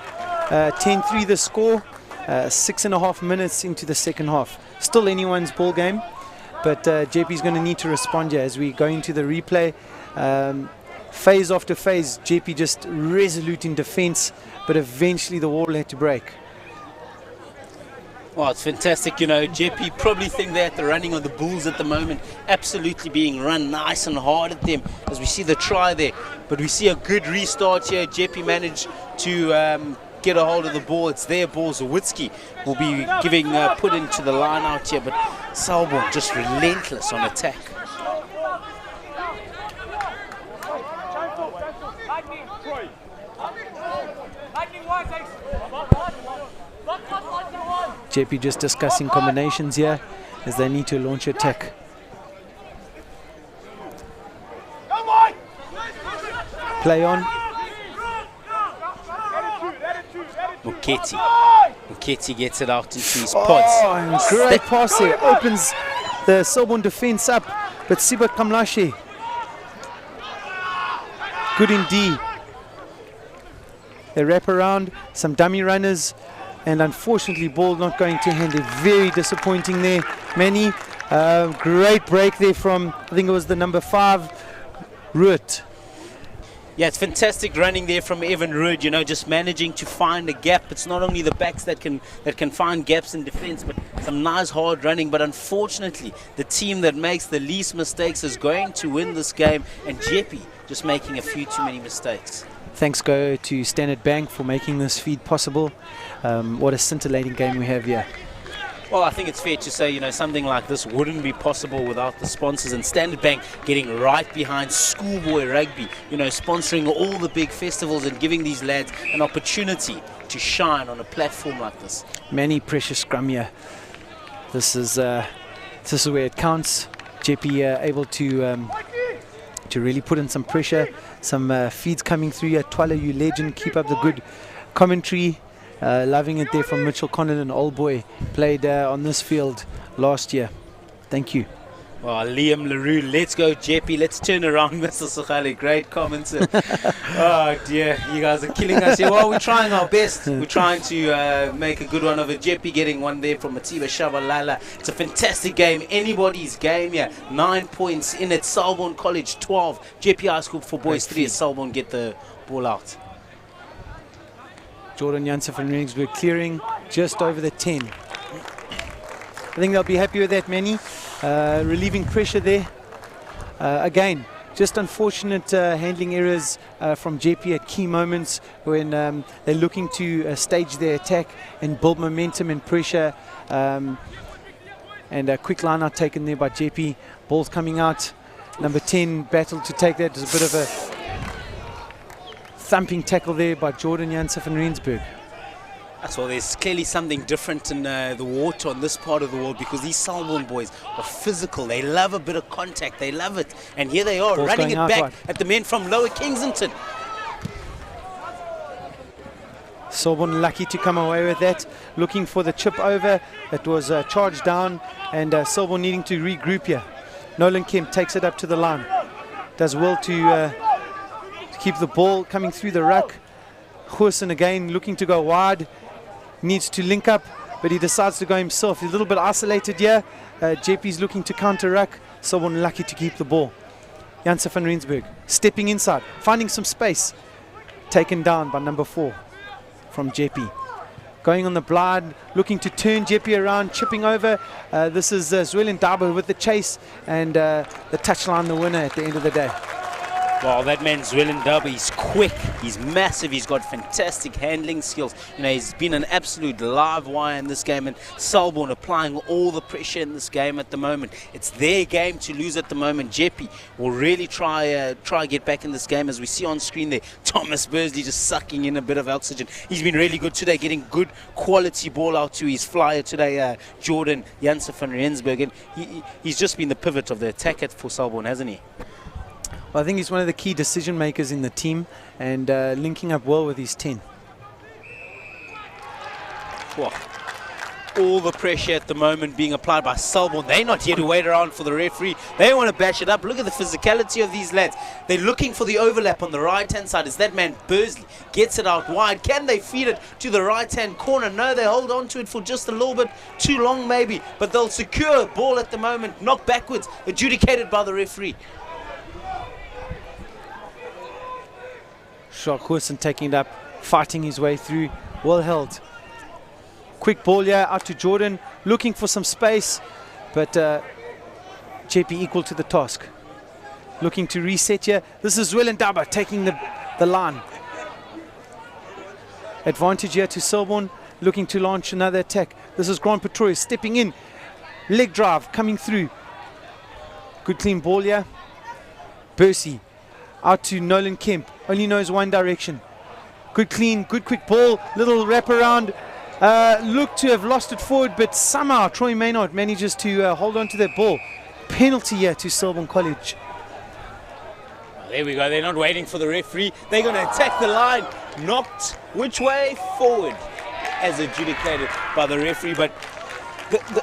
10-3 the score, 6.5 minutes into the second half. Still anyone's ball game, but Jeppe's going to need to respond here as we go into the replay. Phase after phase, Jeppe just resolute in defence, but eventually the wall had to break. Well, it's fantastic, you know. Jeppe probably think they're at the running of the Bulls at the moment, absolutely being run nice and hard at them as we see the try there. But we see a good restart here. Jeppe managed to get a hold of the ball. It's their ball. Zawitsky will be giving put into the line out here, but Selborne just relentless on attack. Jeppe just discussing combinations here as they need to launch attack. Play on. Muketi gets it out into his pods. Oh, and great pass here. Opens the Selborne defence up, but Sibut Kamlashi. Good indeed. They wrap around, some dummy runners, and unfortunately ball not going to hand. They're very disappointing there. Manny, great break there from, I think it was the number 5, Ruud. Yeah, it's fantastic running there from Evan Ruud, you know, just managing to find a gap. It's not only the backs that can find gaps in defense, but some nice hard running. But unfortunately, the team that makes the least mistakes is going to win this game, and Jeppe just making a few too many mistakes. Thanks go to Standard Bank for making this feed possible. What a scintillating game we have here. Well, I think it's fair to say, you know, something like this wouldn't be possible without the sponsors, and Standard Bank getting right behind schoolboy rugby, you know, sponsoring all the big festivals and giving these lads an opportunity to shine on a platform like this. Many precious scrum here. This is where it counts. Jeppe able to really put in some pressure. Some feeds coming through here. Twala, you legend, keep up the good commentary. Loving it there from Mitchell Connon and Old Boy. Played on this field last year. Thank you. Well, Liam LaRue, let's go Jeppe, let's turn around Mr. Sukhali, great comments. Oh dear, you guys are killing us here. Well, we're trying our best. We're trying to make a good one of it. Jeppe getting one there from Matiba Shabalala. It's a fantastic game, anybody's game here. 9 points in it, Selborne College 12, Jeppe High School for Boys 3 as Selborne get the ball out. Jordan Janssen van Rensburg clearing just over the 10. I think they'll be happy with that, Manny. Relieving pressure there. Again, just unfortunate handling errors from Jeppe at key moments when they're looking to stage their attack and build momentum and pressure. And a quick line out taken there by Jeppe. Ball's coming out. Number 10 battled to take that. There's a bit of a thumping tackle there by Jordan Janssen van Rensburg. So there's clearly something different in the water on this part of the world, because these Selborne boys are physical. They love a bit of contact. They love it. And here they are, Ball's running it back right at the men from Lower Kensington. Selborne lucky to come away with that. Looking for the chip over. It was charged down, and Selborne needing to regroup here. Nolan Kemp takes it up to the line. Does well to keep the ball coming through the ruck. Goosen again looking to go wide. Needs to link up, but he decides to go himself. He's a little bit isolated here. Jeppe's looking to counter ruck. Someone lucky to keep the ball. Janse van Rensburg stepping inside, finding some space. Taken down by number 4 from Jeppe. Going on the blind, looking to turn Jeppe around, chipping over. This is Zwelin Dabo with the chase and the touchline, the winner at the end of the day. Well, that man Zwelin Dabo, he's quick, he's massive, he's got fantastic handling skills. You know, he's been an absolute live wire in this game, and Selborne applying all the pressure in this game at the moment. It's their game to lose at the moment. Jeppe will really try get back in this game, as we see on screen there. Thomas Bursley just sucking in a bit of oxygen. He's been really good today, getting good quality ball out to his flyer today, Jordan Janse van Rensburg, and he's just been the pivot of the attack for Selborne, hasn't he? Well, I think he's one of the key decision makers in the team, and linking up well with his 10. Wow. All the pressure at the moment being applied by Selborne. They're not here to wait around for the referee. They want to bash it up. Look at the physicality of these lads. They're looking for the overlap on the right-hand side. As that man Bursley gets it out wide. Can they feed it to the right-hand corner? No, they hold on to it for just a little bit too long maybe. But they'll secure ball at the moment. Knocked backwards. Adjudicated by the referee. Goosen taking it up, fighting his way through, well held. Quick ball here out to Jordan, looking for some space, but Jeppe equal to the task. Looking to reset here. This is Zwelin Daba taking the line. Advantage here to Selborne, looking to launch another attack. This is Grant Pretorius stepping in, leg drive coming through. Good clean ball here. Bursey out to Nolan Kemp, only knows one direction. Good clean, good quick ball, little wrap around. Look to have lost it forward, but somehow Troy Maynard manages to hold on to that ball. Penalty here to Selborne College. Well, there we go, they're not waiting for the referee. They're going to attack the line. Knocked which way? Forward, as adjudicated by the referee. But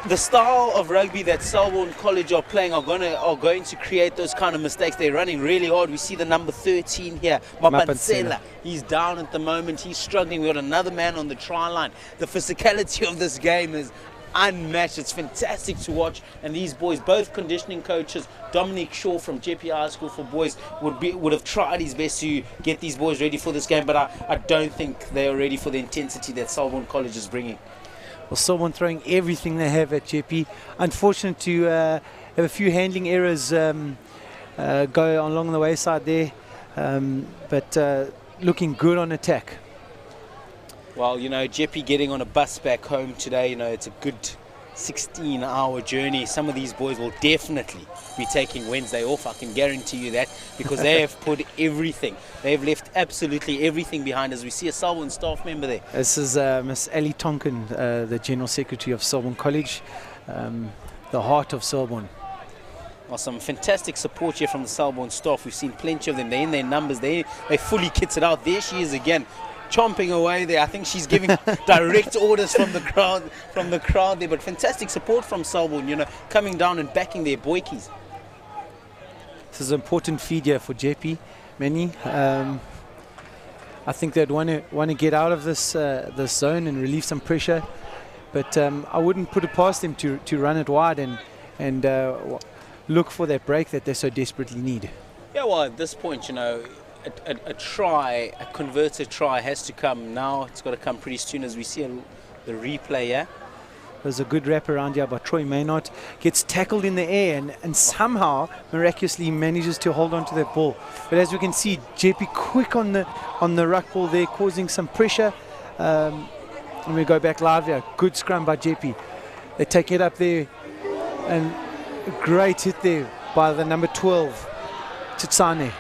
the style of rugby that Selborne College are playing are going to create those kind of mistakes. They're running really hard. We see the number 13 here, Mapansela. He's down at the moment. He's struggling. We've got another man on the try line. The physicality of this game is unmatched. It's fantastic to watch. And these boys, both conditioning coaches, Dominic Shaw from Jeppe High School for Boys would have tried his best to get these boys ready for this game, but I don't think they are ready for the intensity that Selborne College is bringing. Well, Selborne throwing everything they have at Jeppe. Unfortunate to have a few handling errors go along the wayside there, but looking good on attack. Well, you know, Jeppe getting on a bus back home today, you know, it's a good 16-hour journey. Some of these boys will definitely be taking Wednesday off, I can guarantee you that, because they have put everything. They've left absolutely everything behind, as we see a Selborne staff member there. This is Miss Ellie Tonkin, the General Secretary of Selborne College, the heart of Selborne. Well, some fantastic support here from the Selborne staff. We've seen plenty of them. They're in their numbers. They fully kitted out. There she is again, chomping away there. I think she's giving direct orders from the crowd there. But fantastic support from Selborne, you know, coming down and backing their boykies. This is an important feed here for Jeppe, Manny. I think they'd want to get out of this zone and relieve some pressure, but I wouldn't put it past them to run it wide and look for that break that they so desperately need. Yeah, well, at this point, you know, a converted try has to come now. It's got to come pretty soon, as we see the replay here. There's a good wrap around here by Troy Maynard. Gets tackled in the air and somehow miraculously manages to hold on to that ball. But as we can see, Jeppe quick on the ruck ball there, causing some pressure. And we go back live here. Good scrum by Jeppe. They take it up there, and a great hit there by the number 12, Titsane.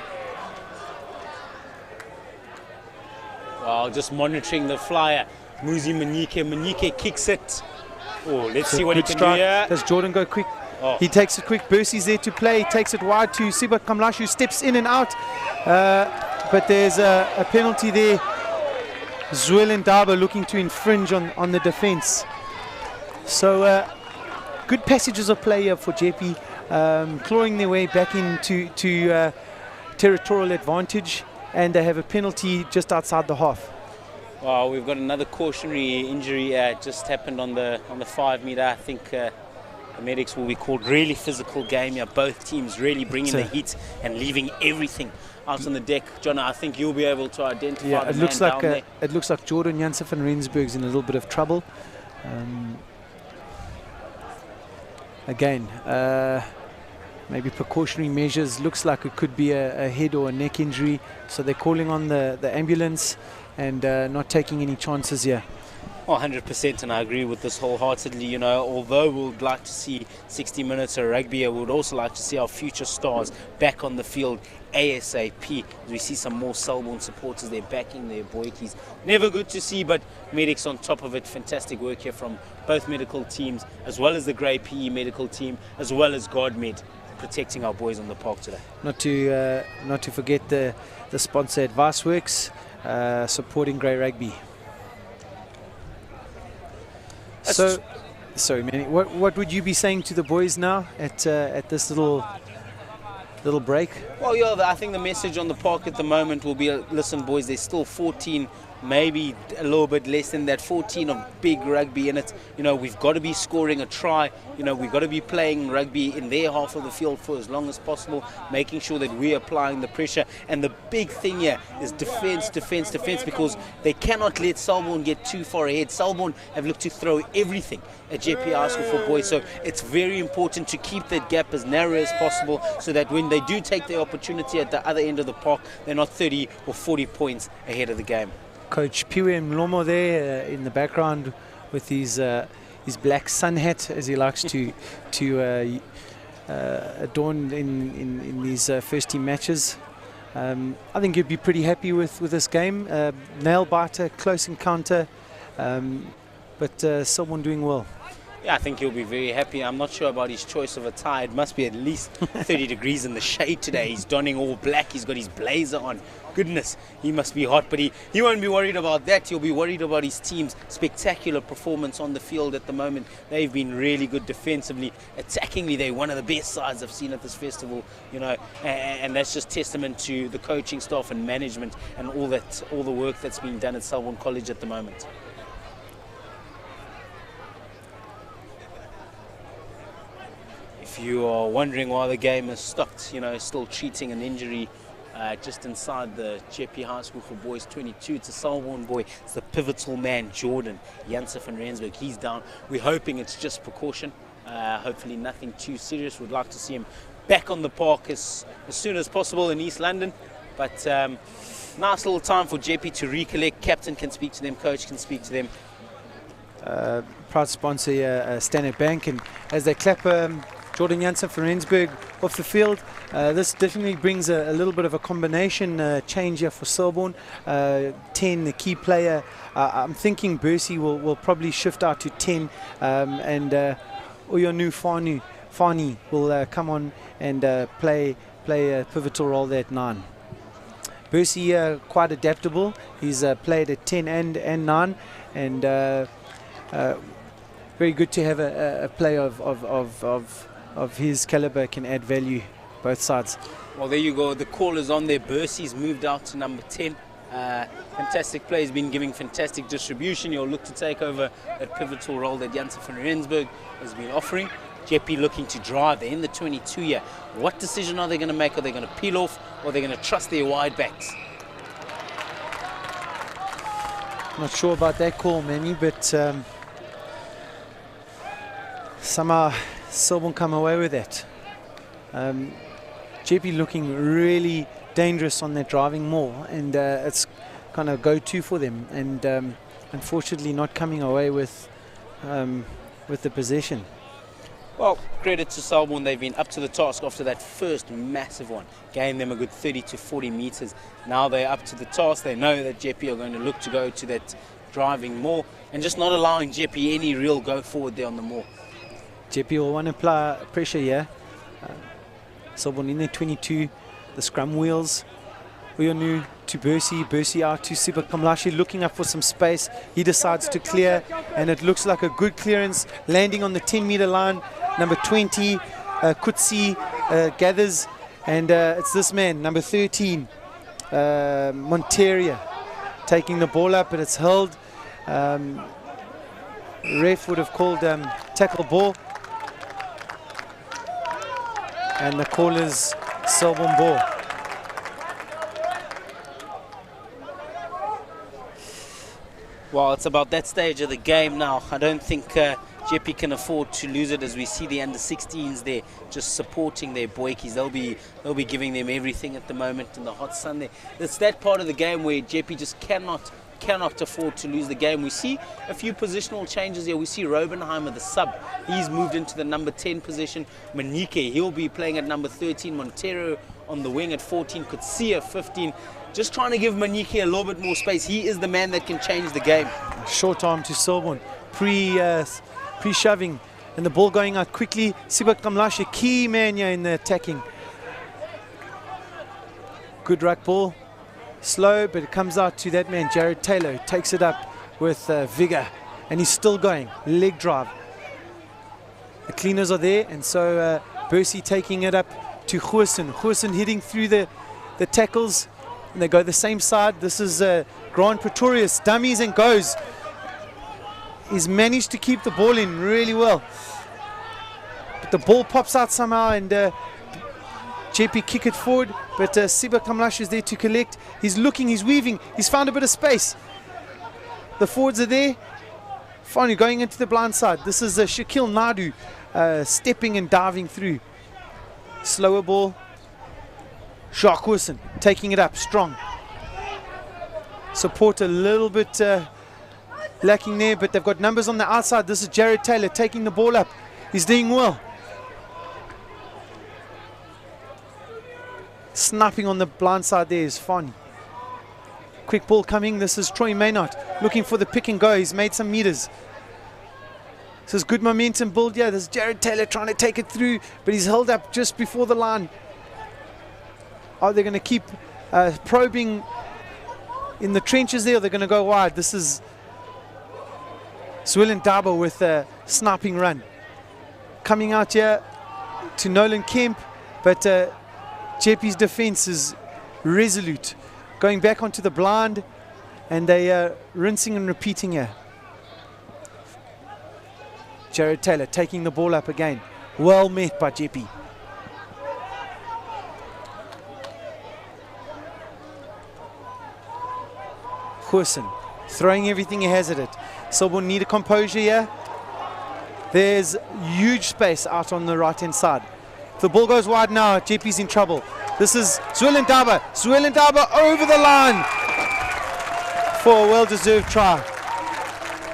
Well, just monitoring the flyer. Muzi Manike kicks it. Oh, let's see what he can do here. Does Jordan go quick? Oh. He takes it quick. Bursey's there to play. He takes it wide to Siba Kamlashu, steps in and out. But there's a penalty there. Zwelin Daba looking to infringe on the defense. So good passages of play here for Jeppe. clawing their way back into territorial advantage, and they have a penalty just outside the half. Well, we've got another cautionary injury just happened on the 5 meter. I think the medics will be called. Really physical game here. Both teams really bringing the heat and leaving everything out on the deck. John, I think you'll be able to identify the man down there. It looks like Jordan Janssen van Rensburg's in a little bit of trouble. Again, maybe precautionary measures. Looks like it could be a head or a neck injury. So they're calling on the ambulance and not taking any chances here. Well, 100%, and I agree with this wholeheartedly. You know, although we would like to see 60 minutes of rugby, we would also like to see our future stars back on the field ASAP. We see some more Selborne supporters there backing their boykies. Never good to see, but medics on top of it. Fantastic work here from both medical teams, as well as the Grey PE medical team, as well as GuardMed, protecting our boys on the park today. Not to forget the sponsor Advice Works, supporting Grey Rugby. So, sorry, Manny. What would you be saying to the boys now at this little break? Well, yeah, I think the message on the park at the moment will be: listen, boys, there's still 14, maybe a little bit less than that, 14 of big rugby in it. You know, we've got to be scoring a try. You know, we've got to be playing rugby in their half of the field for as long as possible, making sure that we're applying the pressure. And the big thing here is defense, because they cannot let Selborne get too far ahead. Selborne have looked to throw everything at Jeppe High School for boys, so it's very important to keep that gap as narrow as possible, so that when they do take the opportunity at the other end of the park, they're not 30 or 40 points ahead of the game. Coach Piwe Mlomo there in the background with his black sun hat, as he likes to adorn in these first team matches. I think you'd be pretty happy with this game. Nail biter, close encounter, but someone doing well. Yeah, I think he'll be very happy. I'm not sure about his choice of a tie. It must be at least 30 degrees in the shade today. He's donning all black. He's got his blazer on. Goodness, he must be hot, but he won't be worried about that. He'll be worried about his team's spectacular performance on the field at the moment. They've been really good defensively. Attackingly, they're one of the best sides I've seen at this festival, you know, and that's just testament to the coaching staff and management and all the work that's being done at Selborne College at the moment. If you are wondering why the game has stopped, you know, still treating an injury just inside the Jeppe High School for Boys 22. It's a Selborne boy. It's the pivotal man, Jordan Janssen van Rensburg. He's down. We're hoping it's just precaution. Hopefully nothing too serious. We'd like to see him back on the park as soon as possible in East London. But nice little time for Jeppe to recollect. Captain can speak to them. Coach can speak to them. Proud sponsor Standard Bank, and as they clap Jordan Janssen van Rensburg off the field, this definitely brings a little bit of a combination change here for Selborne. 10, the key player. I'm thinking Bercy will probably shift out to 10, and Uyonu Fani will come on and play a pivotal role there at 9. Bercy quite adaptable. He's played at 10 and 9, and very good to have a player of his caliber can add value both sides. Well, there you go. The call is on there. Bercy's moved out to number 10. Fantastic play. He's been giving fantastic distribution. He'll look to take over that pivotal role that Janssen van Rensburg has been offering. Jeppe looking to drive. They're in the 22 here. What decision are they going to make? Are they going to peel off, or are they going to trust their wide backs? Not sure about that call, Manny, but somehow Selborne come away with that. Jeppe looking really dangerous on that driving more, and it's kind of go-to for them, and unfortunately not coming away with the possession. Well, credit to Selborne. They've been up to the task after that first massive one. Gained them a good 30 to 40 meters. Now they're up to the task. They know that Jeppe are going to look to go to that driving more and just not allowing Jeppe any real go forward there on the more. Jeppe will want to apply pressure here. Selborne in their 22, the scrum wheels. Uyonu to Bercy out to Siba Kamlashi, looking up for some space. He decides to clear, and it looks like a good clearance, landing on the 10-meter line. Number 20, Kutsi gathers, and it's this man, number 13, Monteria, taking the ball up, but it's held. Ref would have called tackle ball, and the call is Selborne ball. Well, it's about that stage of the game now. I don't think Jeppe can afford to lose it, as we see the under-16s there just supporting their boykies. They'll be giving them everything at the moment in the hot sun there. It's that part of the game where Jeppe just cannot afford to lose the game. We see a few positional changes here. We see Robenheimer, the sub, he's moved into the number 10 position. Manike, he'll be playing at number 13. Montero on the wing at 14. Kutsia 15. Just trying to give Manike a little bit more space. He is the man that can change the game. Short arm to Selborne, pre-shoving, and the ball going out quickly. Sibak Kamlashe, key man here in the attacking. Good ruck ball. Slow, but it comes out to that man, Jared Taylor, who takes it up with vigor, and he's still going. Leg drive. The cleaners are there, and so Bercy taking it up to Goosen. Goosen hitting through the tackles, and they go the same side. This is Grant Pretorius, dummies and goes. He's managed to keep the ball in really well, but the ball pops out somehow, and Jeppe kick it forward, but Siba Kamlash is there to collect. He's looking, he's weaving, he's found a bit of space. The forwards are there. Finally going into the blind side. This is Shaquille Nadu stepping and diving through. Slower ball. Jacques Wilson taking it up, strong. Support a little bit lacking there, but they've got numbers on the outside. This is Jared Taylor taking the ball up. He's doing well. Snapping on the blind side there is Fon. Quick ball coming. This is Troy Maynard looking for the pick and go. He's made some meters. This is good momentum build. Yeah, there's Jared Taylor trying to take it through, but he's held up just before the line. Are they going to keep probing in the trenches there, or they're going to go wide? This is Zwillen Dabo with a snapping run. Coming out here to Nolan Kemp, but Jeppe's defense is resolute. Going back onto the blind, and they are rinsing and repeating here. Jared Taylor taking the ball up again. Well met by Jeppe. Goosen throwing everything he has at it. Selborne need a composure here. There's huge space out on the right hand side. If the ball goes wide now, Jeppe's in trouble. This is Zwillen Daba. Zwillen Daba over the line for a well-deserved try.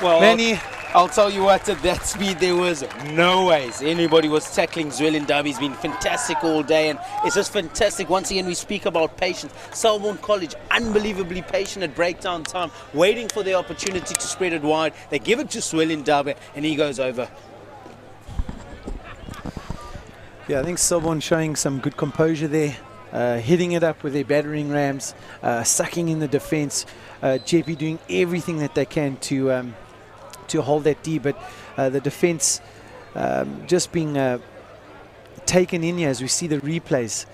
Well, Manny, I'll tell you what, at that speed there was no ways anybody was tackling Zwillen Daba. He's been fantastic all day, and it's just fantastic. Once again, we speak about patience. Selborne College, unbelievably patient at breakdown time, waiting for the opportunity to spread it wide. They give it to Zwillen Daba, and he goes over. yeah, I think Selborne showing some good composure there, hitting it up with their battering rams, sucking in the defense. Jeppe doing everything that they can to hold that D, but the defense just being taken in here as we see the replays.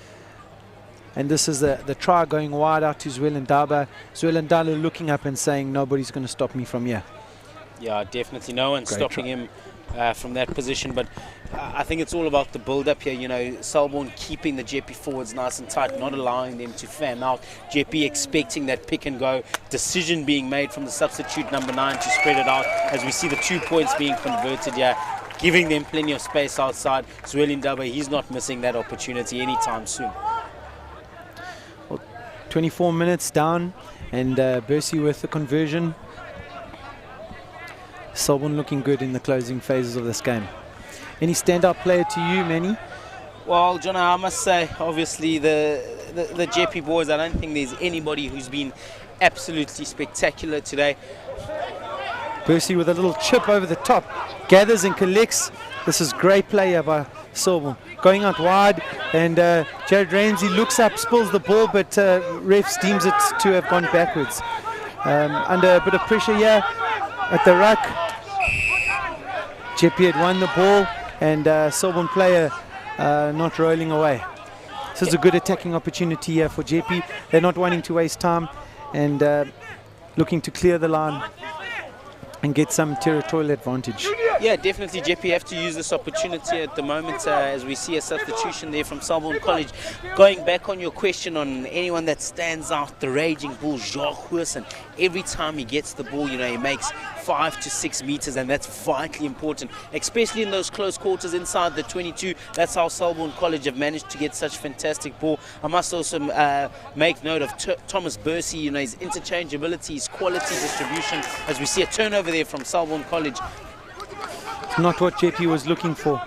And this is the try going wide out to Zwillen Daba. Zwillen Daba looking up and saying, nobody's going to stop me from here. Yeah, definitely no one's Great stopping try. him from that position, but I think it's all about the build-up here. You know, Selborne keeping the Jeppe forwards nice and tight, not allowing them to fan out. Jeppe expecting that pick and go decision being made from the substitute number 9 to spread it out, as we see the 2 points being converted here, giving them plenty of space outside. Zwillen Daba, he's not missing that opportunity anytime soon. Well, 24 minutes down, and Bercy with the conversion. Selborne looking good in the closing phases of this game. Any standout player to you, Manny? Well, John, I must say, obviously, the Jeppe boys, I don't think there's anybody who's been absolutely spectacular today. Bercy with a little chip over the top, gathers and collects. This is great play here by Selborne. Going out wide, and Jared Ramsey looks up, spills the ball, but refs deems it to have gone backwards. Under a bit of pressure here at the ruck. Jeppe had won the ball, and Selborne player not rolling away. This is a good attacking opportunity here for Jeppe. They're not wanting to waste time and looking to clear the line and get some territorial advantage. Yeah, definitely Jeppe have to use this opportunity at the moment as we see a substitution there from Selborne College. Going back on your question on anyone that stands out, the raging bull, Jacques Wilson. Every time he gets the ball, you know, he makes 5 to 6 meters, and that's vitally important, especially in those close quarters inside the 22. That's how Selborne College have managed to get such fantastic ball. I must also make note of Thomas Bursey, you know, his interchangeability, his quality distribution, as we see a turnover there from Selborne College. Not what Jeppe was looking for.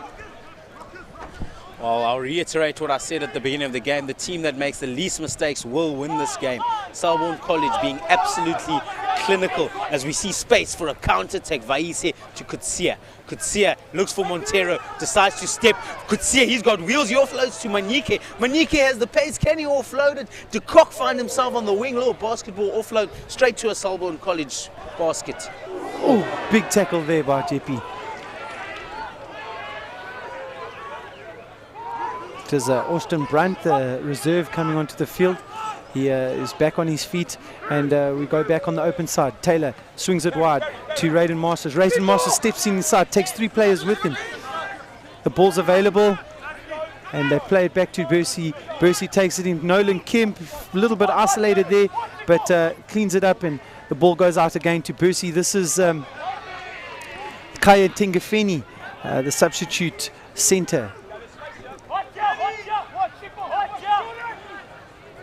Well, I'll reiterate what I said at the beginning of the game. The team that makes the least mistakes will win this game. Selborne College being absolutely clinical as we see space for a counter-attack. Vaise to Kutsia. Kutsia looks for Montero, decides to step. Kutsia, he's got wheels. He offloads to Manike. Manike has the pace. Can he offload it? De Kock find himself on the wing. Little basketball offload straight to a Selborne College basket. Oh, big tackle there by Jeppe. It is Austin Brandt, the reserve, coming onto the field. He is back on his feet, and we go back on the open side. Taylor swings it wide to Raiden Masters. Raiden Masters steps inside, takes 3 players with him. The ball's available, and they play it back to Bursey. Bursey takes it in. Nolan Kemp, a little bit isolated there, but cleans it up, and the ball goes out again to Bursey. This is Kaya Tingafeni, the substitute centre.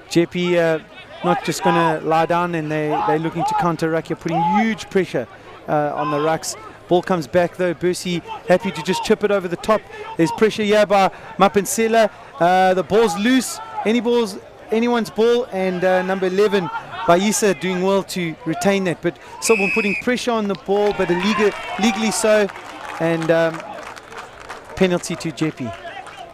Jeppe not just going to lie down, and they're looking to counter ruck here, putting huge pressure on the rucks. Ball comes back though. Bursey happy to just chip it over the top. There's pressure here by Mapensela. The ball's loose. Anyone's ball, and number 11, Baisa, doing well to retain that. But someone putting pressure on the ball, but legally so, and penalty to Jeppe.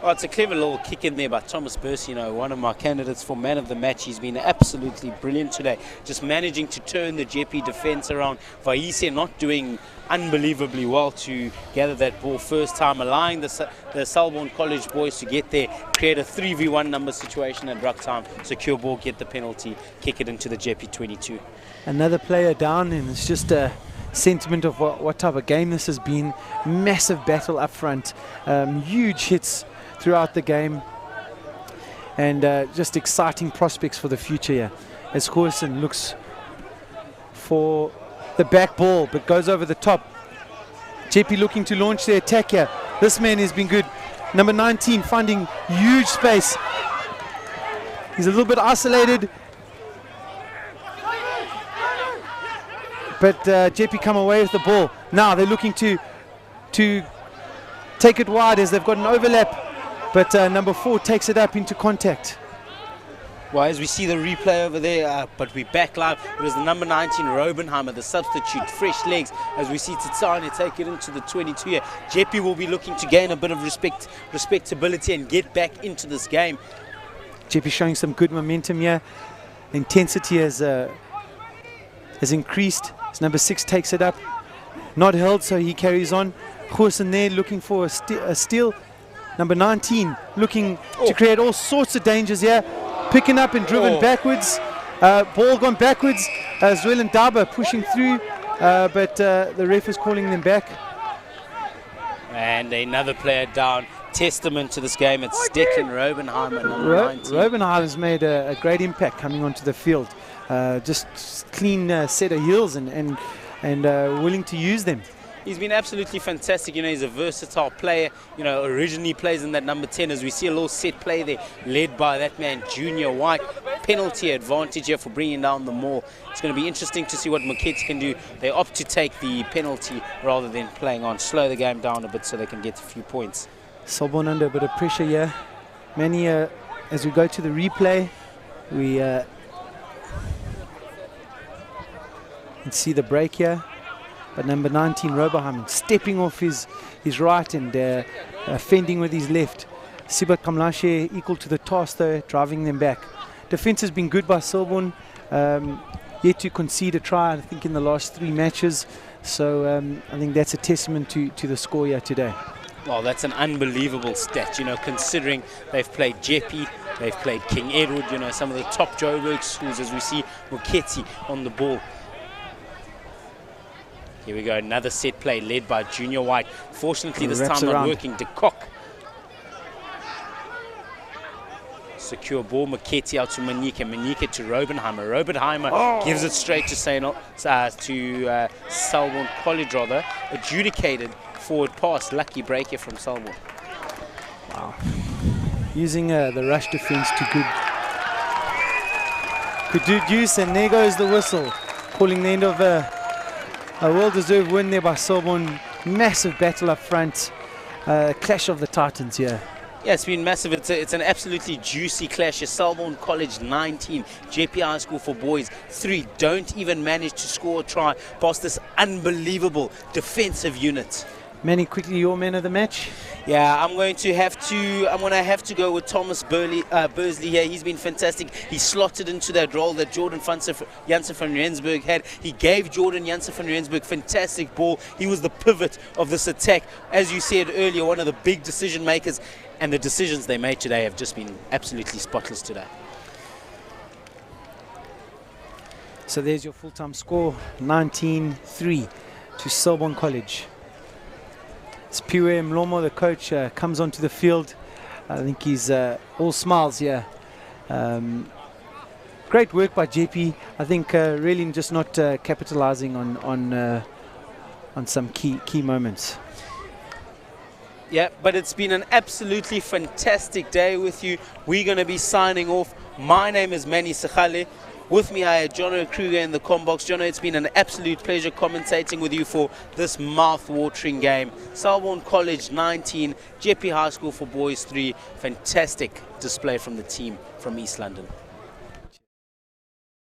Oh, it's a clever little kick in there by Thomas Bursey, you know, one of my candidates for man of the match. He's been absolutely brilliant today, just managing to turn the Jeppe defence around. Vaise not doing unbelievably well to gather that ball first time, allowing the Selborne College boys to get there, create a 3v1 number situation at ruck time, secure ball, get the penalty, kick it into the Jeppe 22. Another player down, and it's just a sentiment of what type of game this has been. Massive battle up front, huge hits throughout the game, and just exciting prospects for the future here as Corson looks for the back ball but goes over the top. Jeppe looking to launch their attack here. This man has been good. Number 19 finding huge space. He's a little bit isolated, but Jeppe come away with the ball. Now they're looking to take it wide as they've got an overlap, but number 4 takes it up into contact. Well, as we see the replay over there, but we're back live. It was the number 19, Robenheimer, the substitute, fresh legs, as we see Titsane take it into the 22 here. Jeppe will be looking to gain a bit of respectability and get back into this game. Jeppe showing some good momentum here. Intensity has increased. As number 6 takes it up. Not held, so he carries on. Goosen there looking for a steal. Number 19 looking to create all sorts of dangers here. Picking up and driven backwards. Ball gone backwards as well, and Daba pushing through, but the ref is calling them back. And another player down. Testament to this game. It's Declan Robenheimer, number 19. Robenheimer's made a great impact coming onto the field. Just clean set of heels and willing to use them. He's been absolutely fantastic. You know, he's a versatile player. You know, originally plays in that number 10, as we see a little set play there led by that man, Junior White. Penalty advantage here for bringing down the maul. It's going to be interesting to see what Mokete can do. They opt to take the penalty rather than playing on. Slow the game down a bit so they can get a few points. Selborne under a bit of pressure here. Many, as we go to the replay, we can see the break here. But number 19, Robenheimer, stepping off his right and fending with his left. Sibat Kamlashe equal to the task though, driving them back. Defence has been good by Selborne. Yet to concede a try, I think, in the last 3 matches. So I think that's a testament to the score here today. Well, that's an unbelievable stat, considering they've played Jeppe, they've played King Edward, some of the top Joburg schools, as we see Moketi on the ball. Here we go, another set play led by Junior White. Fortunately, this time not working. De Kock. Secure ball, Moketi out to Manike to Robenheimer. Robenheimer gives it straight to Selborne College, rather. Adjudicated forward pass. Lucky break here from Selborne. Wow. Using the rush defense to good use, and there goes the whistle. Calling the end of a well-deserved win there by Selborne. Massive battle up front. Clash of the Titans here. Yeah, it's been massive. It's an absolutely juicy clash. Selborne College 19, Jeppe High School for Boys 3 don't even manage to score a try past this unbelievable defensive unit. Manny, quickly, your man of the match. Yeah, I'm going to have to go with Thomas Bursley here. He's been fantastic. He slotted into that role that Jordan Janssen van Rensburg had. He gave Jordan Janssen van Rensburg fantastic ball. He was the pivot of this attack. As you said earlier, one of the big decision makers, and the decisions they made today have just been absolutely spotless today. So there's your full-time score, 19-3 to Selborne College. It's Piwe Mlomo, the coach, comes onto the field. I think he's all smiles here. Great work by Jeppe. I think really just not capitalizing on some key moments. Yeah, but it's been an absolutely fantastic day with you. We're going to be signing off. My name is Manny Sekhale. With me, I had Jono Kruger in the combox. Jono, it's been an absolute pleasure commentating with you for this mouth-watering game. Selborne College 19, Jeppe High School for Boys 3. Fantastic display from the team from East London.